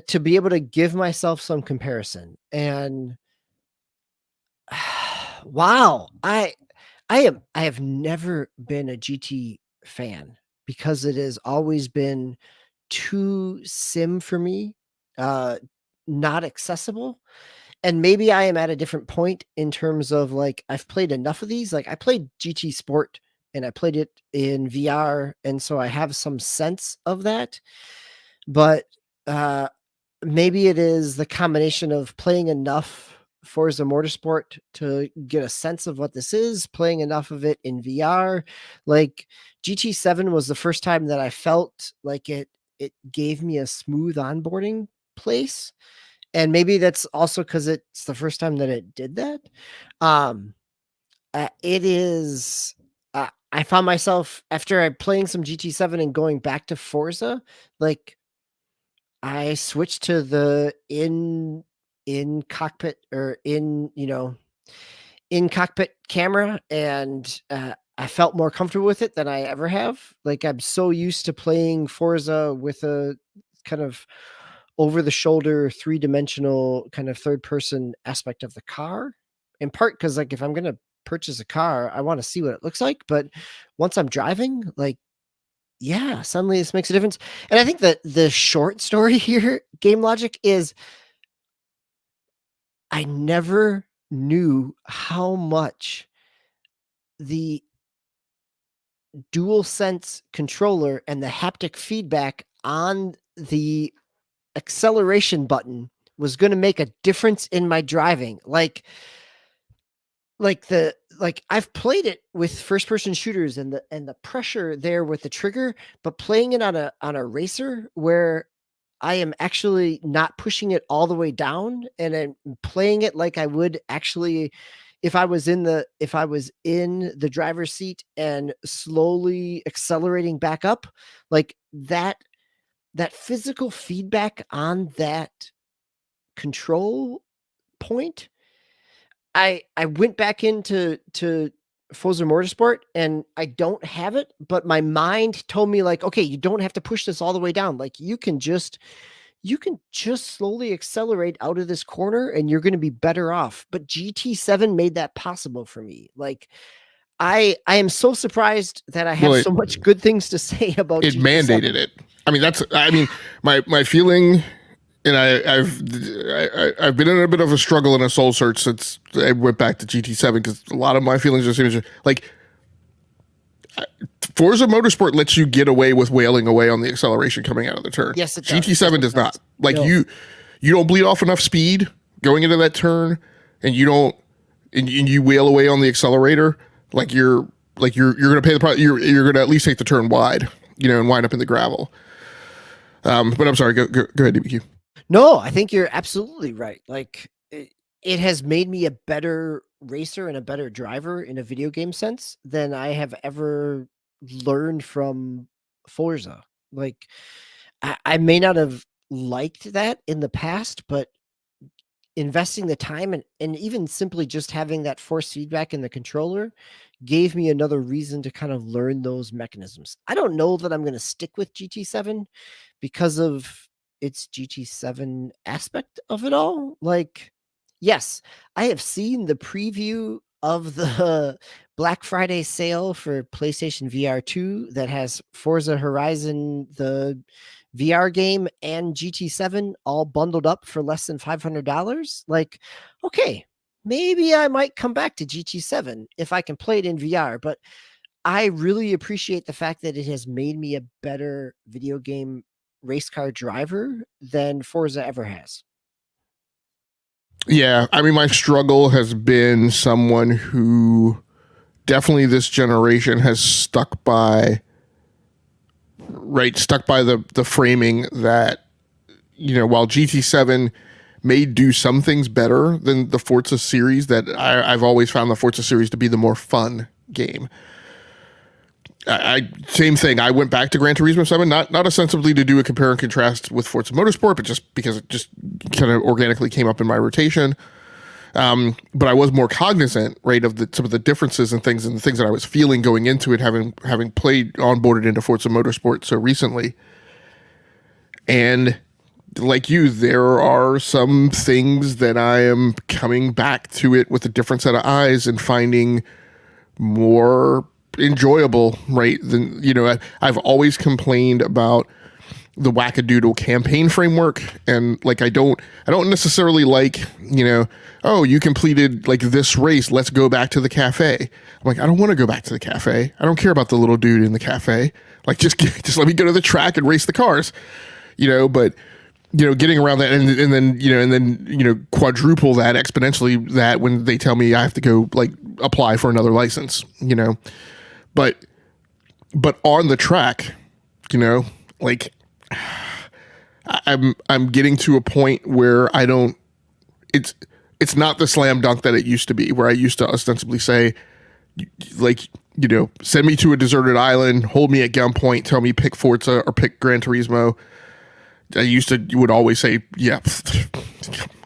to be able to give myself some comparison. And wow, I have never been a GT fan because it has always been too sim for me, not accessible. And maybe I am at a different point in terms of like, I've played enough of these. Like, I played GT Sport and I played it in VR. And so I have some sense of that, but maybe it is the combination of playing enough Forza Motorsport to get a sense of what this is, playing enough of it in VR. Like, GT7 was the first time that I felt like it gave me a smooth onboarding place. And maybe that's also because it's the first time that it did that. It is. I found myself after playing some GT7 and going back to Forza, like, I switched to the in cockpit or in cockpit camera, and I felt more comfortable with it than I ever have. Like, I'm so used to playing Forza with a kind of over the shoulder, 3-dimensional kind of third person aspect of the car, in part because, like, if I'm going to purchase a car, I want to see what it looks like. But once I'm driving, like, yeah, suddenly this makes a difference. And I think that the short story here, Game Logic, is I never knew how much the DualSense controller and the haptic feedback on the acceleration button was going to make a difference in my driving. Like like I've played it with first person shooters and the pressure there with the trigger, but playing it on a racer where I am actually not pushing it all the way down and I'm playing it like I would actually if I was in the driver's seat and slowly accelerating back up, like that physical feedback on that control point. I went back into Forza Motorsport and I don't have it, but my mind told me like, okay, you don't have to push this all the way down. Like you can just slowly accelerate out of this corner and you're going to be better off. But GT7 made that possible for me. Like I am so surprised that I have so much good things to say about it. GT7. Mandated it. I mean, my feeling, and I've been in a bit of a struggle and a soul search since I went back to GT7 because a lot of my feelings are like Forza Motorsport lets you get away with wailing away on the acceleration coming out of the turn. Yes, it does. GT7 does not. Like No. you don't bleed off enough speed going into that turn, and you wail away on the accelerator. Like you're gonna pay the price. You're gonna at least take the turn wide, and wind up in the gravel. But I'm sorry. Go ahead, DBQ. No, I think you're absolutely right. Like it has made me a better racer and a better driver in a video game sense than I have ever learned from Forza. Like I may not have liked that in the past, but investing the time and even simply just having that force feedback in the controller gave me another reason to kind of learn those mechanisms. I don't know that I'm going to stick with GT7 because of its GT7 aspect of it all. Like, yes, I have seen the preview of the Black Friday sale for PlayStation VR 2 that has Forza Horizon, the VR game, and GT7 all bundled up for less than $500. Like, okay, maybe I might come back to GT7 if I can play it in VR, but I really appreciate the fact that it has made me a better video game race car driver than Forza ever has. Yeah, I mean, my struggle has been someone who definitely this generation has stuck by the framing that, while GT7 may do some things better than the Forza series, that I've always found the Forza series to be the more fun game. Same thing. I went back to Gran Turismo 7, not ostensibly to do a compare and contrast with Forza Motorsport, but just because it just kind of organically came up in my rotation. But I was more cognizant, right, of some of the differences and the things that I was feeling going into it, having played onboarded into Forza Motorsport so recently. And like you, there are some things that I am coming back to it with a different set of eyes and finding more enjoyable, right? Than I've always complained about the wackadoodle campaign framework, and like I don't necessarily like, oh, you completed like this race, let's go back to the cafe. I'm like, I don't want to go back to the cafe. I don't care about the little dude in the cafe. Like just let me go to the track and race the cars, but getting around that and then quadruple that exponentially that when they tell me I have to go like apply for another license, but on the track, like I'm getting to a point where it's not the slam dunk that it used to be, where I used to ostensibly say, like, send me to a deserted island, hold me at gunpoint, tell me pick Forza or pick Gran Turismo. You would always say, yeah,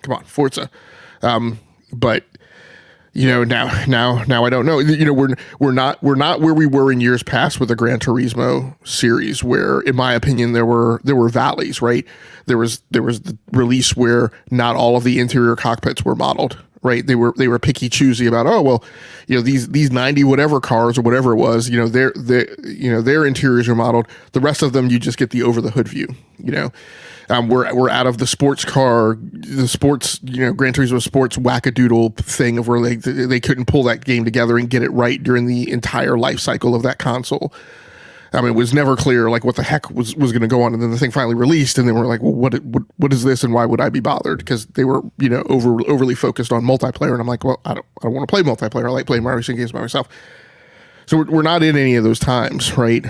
come on, Forza. But now I don't know. We're not where we were in years past with the Gran Turismo series, where, in my opinion, there were valleys, right? There was the release where not all of the interior cockpits were modeled, right? They were picky choosy about, oh well, these 90 whatever cars or whatever it was, their interiors are modeled. The rest of them you just get the over the hood view, We're out of the sports car, the sports, Gran Turismo sports wackadoodle thing of where they couldn't pull that game together and get it right during the entire life cycle of that console. It was never clear like what the heck was going to go on, and then the thing finally released, and they were like, "Well, what is this, and why would I be bothered?" Because they were overly focused on multiplayer, and I'm like, "Well, I don't want to play multiplayer. I like playing my racing games by myself." So we're not in any of those times, right?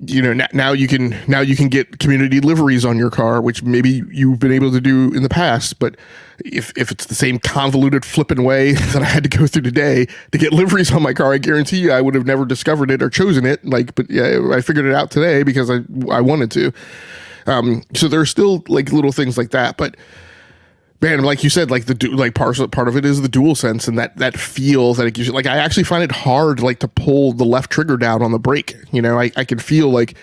Now you can get community liveries on your car, which maybe you've been able to do in the past, but if it's the same convoluted flipping way that I had to go through today to get liveries on my car, I guarantee you I would have never discovered it or chosen it. But yeah, I figured it out today because I wanted to. So there are still like little things like that, but man, like you said, like part of it is the dual sense and that feel that it gives you. Like I actually find it hard like to pull the left trigger down on the brake. I can feel like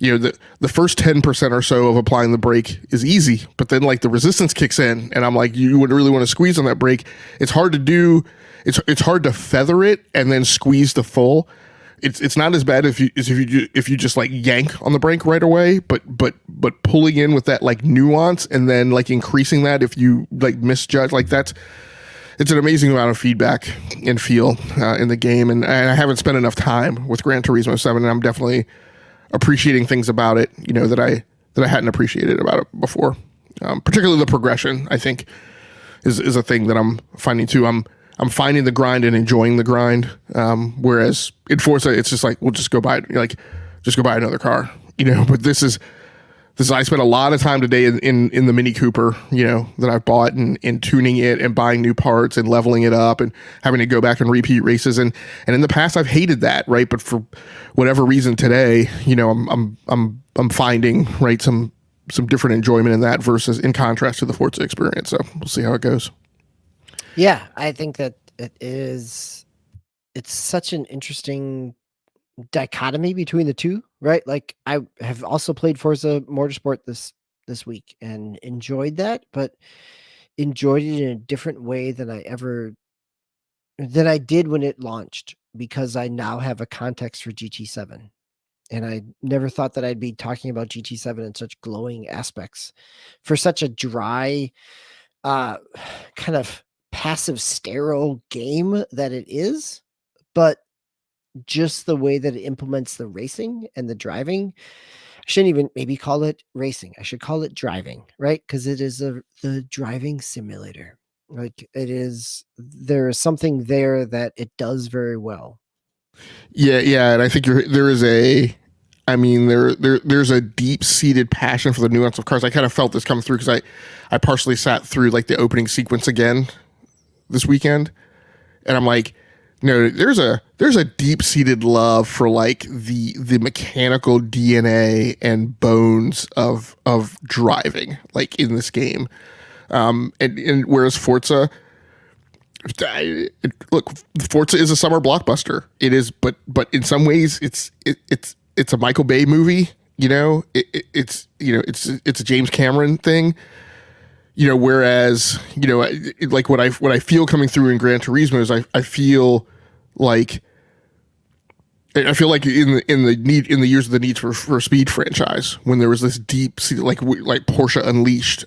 the first 10% or so of applying the brake is easy, but then like the resistance kicks in, and I'm like, you would really want to squeeze on that brake. It's hard to do. It's hard to feather it and then squeeze to full. It's not as bad if you just like yank on the brake right away, but pulling in with that like nuance and then like increasing that if you like misjudge, like it's an amazing amount of feedback and feel in the game, and I haven't spent enough time with Gran Turismo 7, and I'm definitely appreciating things about it that I hadn't appreciated about it before. Particularly the progression, I think, is a thing that I'm finding too. I'm finding the grind and enjoying the grind. Whereas in Forza, it's just like, we'll just go buy another car, but this is, I spent a lot of time today in the Mini Cooper, that I've bought and tuning it and buying new parts and leveling it up and having to go back and repeat races. And in the past I've hated that. Right. But for whatever reason today, I'm finding, right, some different enjoyment in that versus in contrast to the Forza experience. So we'll see how it goes. Yeah, I think that it's such an interesting dichotomy between the two, right? Like I have also played Forza Motorsport this week and enjoyed that, but enjoyed it in a different way than I did when it launched, because I now have a context for GT7. And I never thought that I'd be talking about GT7 in such glowing aspects for such a dry, kind of passive sterile game that it is, but just the way that it implements the racing and the driving. I shouldn't even maybe call it racing. I should call it driving, right? Because it is the driving simulator. Like there is something there that it does very well. Yeah, and I think there's a deep-seated passion for the nuance of cars. I kind of felt this come through because I partially sat through like the opening sequence again this weekend, and I'm like, no, there's a deep-seated love for like the mechanical DNA and bones of driving like in this game, and whereas Forza, look, Forza is a summer blockbuster. It is, but in some ways it's a Michael Bay movie. It's a James Cameron thing. Whereas, like what I feel coming through in Gran Turismo is I feel like in the years of the Need for Speed franchise, when there was this deep, like Porsche Unleashed,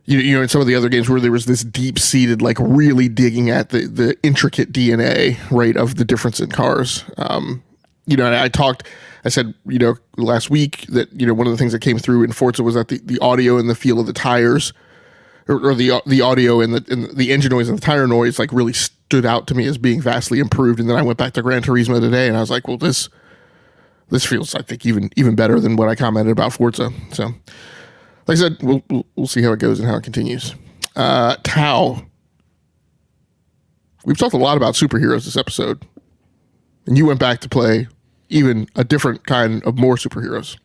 in some of the other games where there was this deep seated, like really digging at the intricate DNA, right, of the difference in cars. I said, last week that, one of the things that came through in Forza was that the audio and the feel of the tires or the audio and the engine noise and the tire noise, like really stood out to me as being vastly improved. And then I went back to Gran Turismo today and I was like, well, this feels, I think, even better than what I commented about Forza. So like I said, we'll see how it goes and how it continues. Tao. We've talked a lot about superheroes this episode, and you went back to play even a different kind of more superheroes.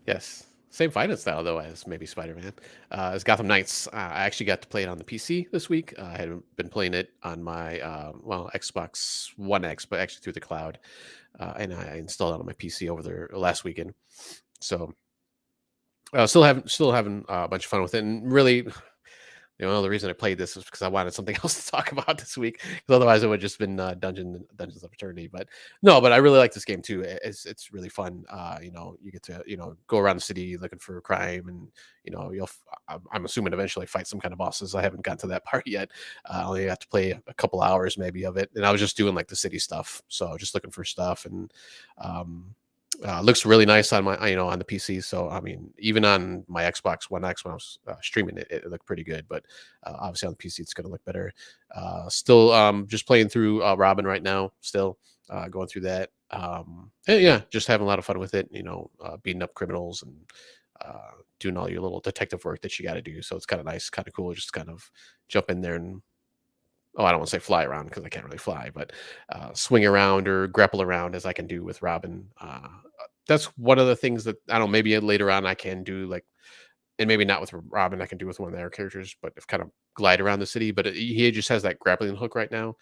Yes. Same fighting style, though, as maybe Spider-Man. As Gotham Knights, I actually got to play it on the PC this week. I had been playing it on my, Xbox One X, but actually through the cloud. And I installed it on my PC over there last weekend. So still having a bunch of fun with it. And really, The reason I played this was because I wanted something else to talk about this week. Because otherwise, it would have just been Dungeons of Eternity. But no, but I really like this game too. It's really fun. You get to go around the city looking for crime, and I'm assuming eventually fight some kind of bosses. I haven't gotten to that part yet. I only got to play a couple hours maybe of it, and I was just doing like the city stuff. So just looking for stuff, and looks really nice on my on the PC. So I mean, even on my Xbox One X when I was streaming it looked pretty good. But obviously on the PC it's going to look better. Still just playing through Robin right now. Still going through that. Yeah, just having a lot of fun with it. Beating up criminals and doing all your little detective work that you got to do. So it's kind of nice, kind of cool. Just kind of jump in there and I don't want to say fly around because I can't really fly, but swing around or grapple around as I can do with Robin. That's one of the things that I don't know, maybe later on I can do, like, and maybe not with Robin, I can do with one of their characters, but if kind of glide around the city. But he just has that grappling hook right now.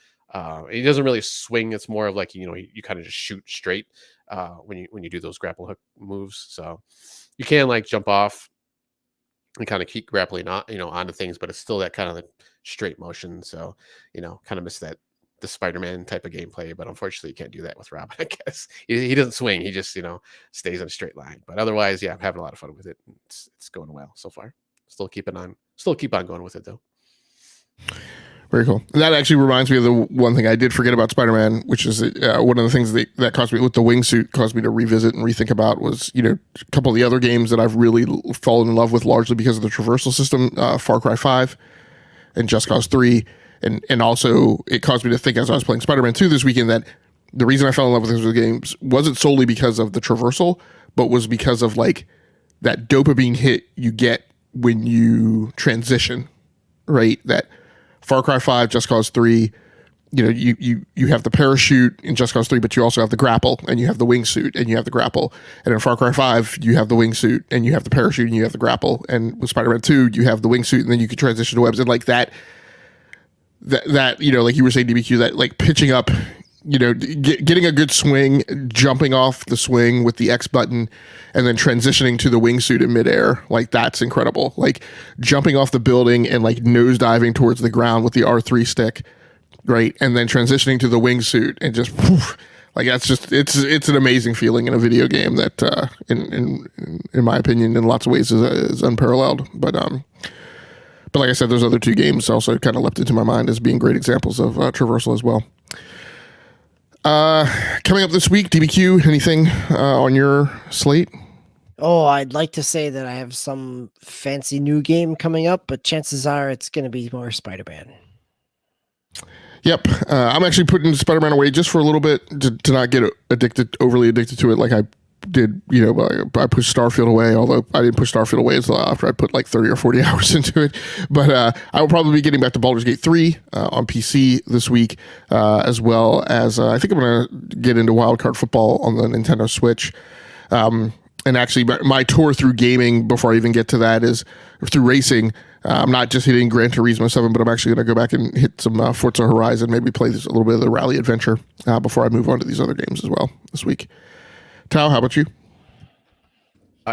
He doesn't really swing. It's more of like, you kind of just shoot straight when you do those grapple hook moves. So you can like jump off and kind of keep grappling on, onto things, but it's still that kind of like straight motion. So, kind of miss the Spider-Man type of gameplay, but unfortunately you can't do that with Robin, I guess. He doesn't swing. He just, stays in a straight line. But otherwise, yeah, I'm having a lot of fun with it. It's going well so far. Still keep on going with it though. Very cool. That actually reminds me of the one thing I did forget about Spider-Man, which is one of the things that caused me with the wingsuit, caused me to revisit and rethink about was, a couple of the other games that I've really fallen in love with largely because of the traversal system, Far Cry 5 and Just Cause 3. And also it caused me to think as I was playing Spider-Man 2 this weekend that the reason I fell in love with those games wasn't solely because of the traversal, but was because of like that dopamine hit you get when you transition, right? That Far Cry 5, Just Cause 3, you have the parachute in Just Cause 3, but you also have the grapple, and you have the wingsuit, and you have the grapple. And in Far Cry 5, you have the wingsuit, and you have the parachute, and you have the grapple. And with Spider-Man 2, you have the wingsuit, and then you can transition to webs. And like that like you were saying, DBQ, that like pitching up, getting a good swing, jumping off the swing with the X button, and then transitioning to the wingsuit in midair, like that's incredible. Like jumping off the building and like nose diving towards the ground with the R3 stick, right, and then transitioning to the wingsuit and just like that's just it's an amazing feeling in a video game that in my opinion in lots of ways is unparalleled. But like I said, those other two games also kind of leapt into my mind as being great examples of traversal as well. Coming up this week, DBQ, anything on your slate? Oh, I'd like to say that I have some fancy new game coming up, but chances are it's going to be more Spider-Man. Yep. I'm actually putting Spider-Man away just for a little bit to not get overly addicted to it like I did. I pushed Starfield away, although I didn't push Starfield away until after I put like 30 or 40 hours into it. But I will probably be getting back to Baldur's Gate 3 on PC this week, as well as I think I'm going to get into Wildcard Football on the Nintendo Switch. And actually, my tour through gaming, before I even get to that, is through racing. I'm not just hitting Gran Turismo 7, but I'm actually going to go back and hit some Forza Horizon, maybe play a little bit of the Rally Adventure before I move on to these other games as well this week. Tao, how about you?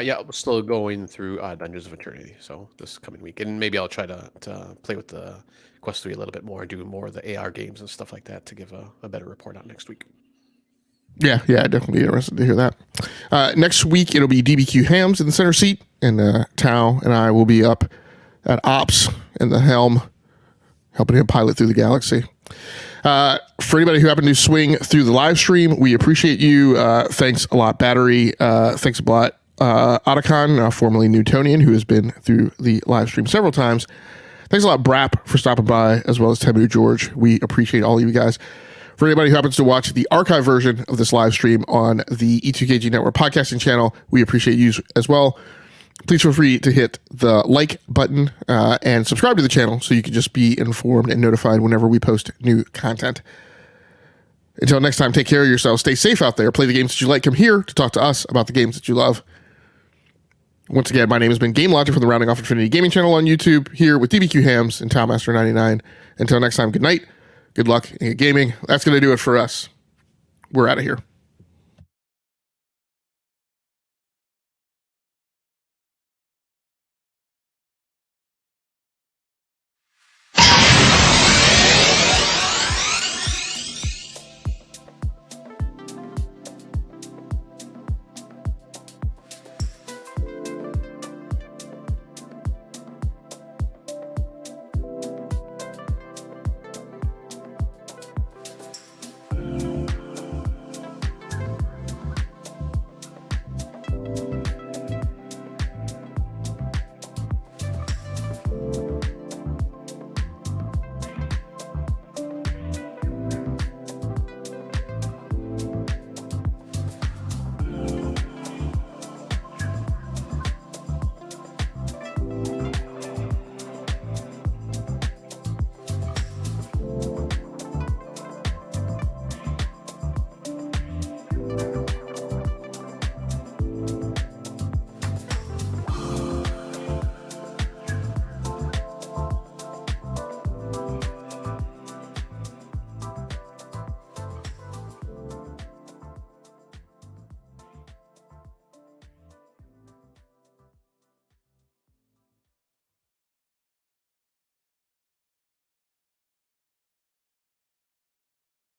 Yeah, we're still going through Dungeons of Eternity, so this coming week. And maybe I'll try to play with the Quest 3 a little bit more, do more of the AR games and stuff like that to give a better report on next week. Yeah, definitely interested to hear that. Next week, it'll be DBQ Hams in the center seat, and Tao and I will be up at Ops in the helm, helping him pilot through the galaxy. For anybody who happened to swing through the live stream, we appreciate you. Thanks a lot, Battery. Thanks a lot, Otacon, formerly Newtonian, who has been through the live stream several times. Thanks a lot, Brap, for stopping by, as well as Temu George. We appreciate all of you guys. For anybody who happens to watch the archive version of this live stream on the E2KG Network podcasting channel, we appreciate you as well. Please feel free to hit the like button and subscribe to the channel so you can just be informed and notified whenever we post new content. Until next time, take care of yourselves. Stay safe out there. Play the games that you like. Come here to talk to us about the games that you love. Once again, my name has been Game Logic from the Rounding Off Infinity Gaming channel on YouTube, here with DBQ Hams and Towmaster99. Until next time, good night, good luck, and good gaming. That's going to do it for us. We're out of here.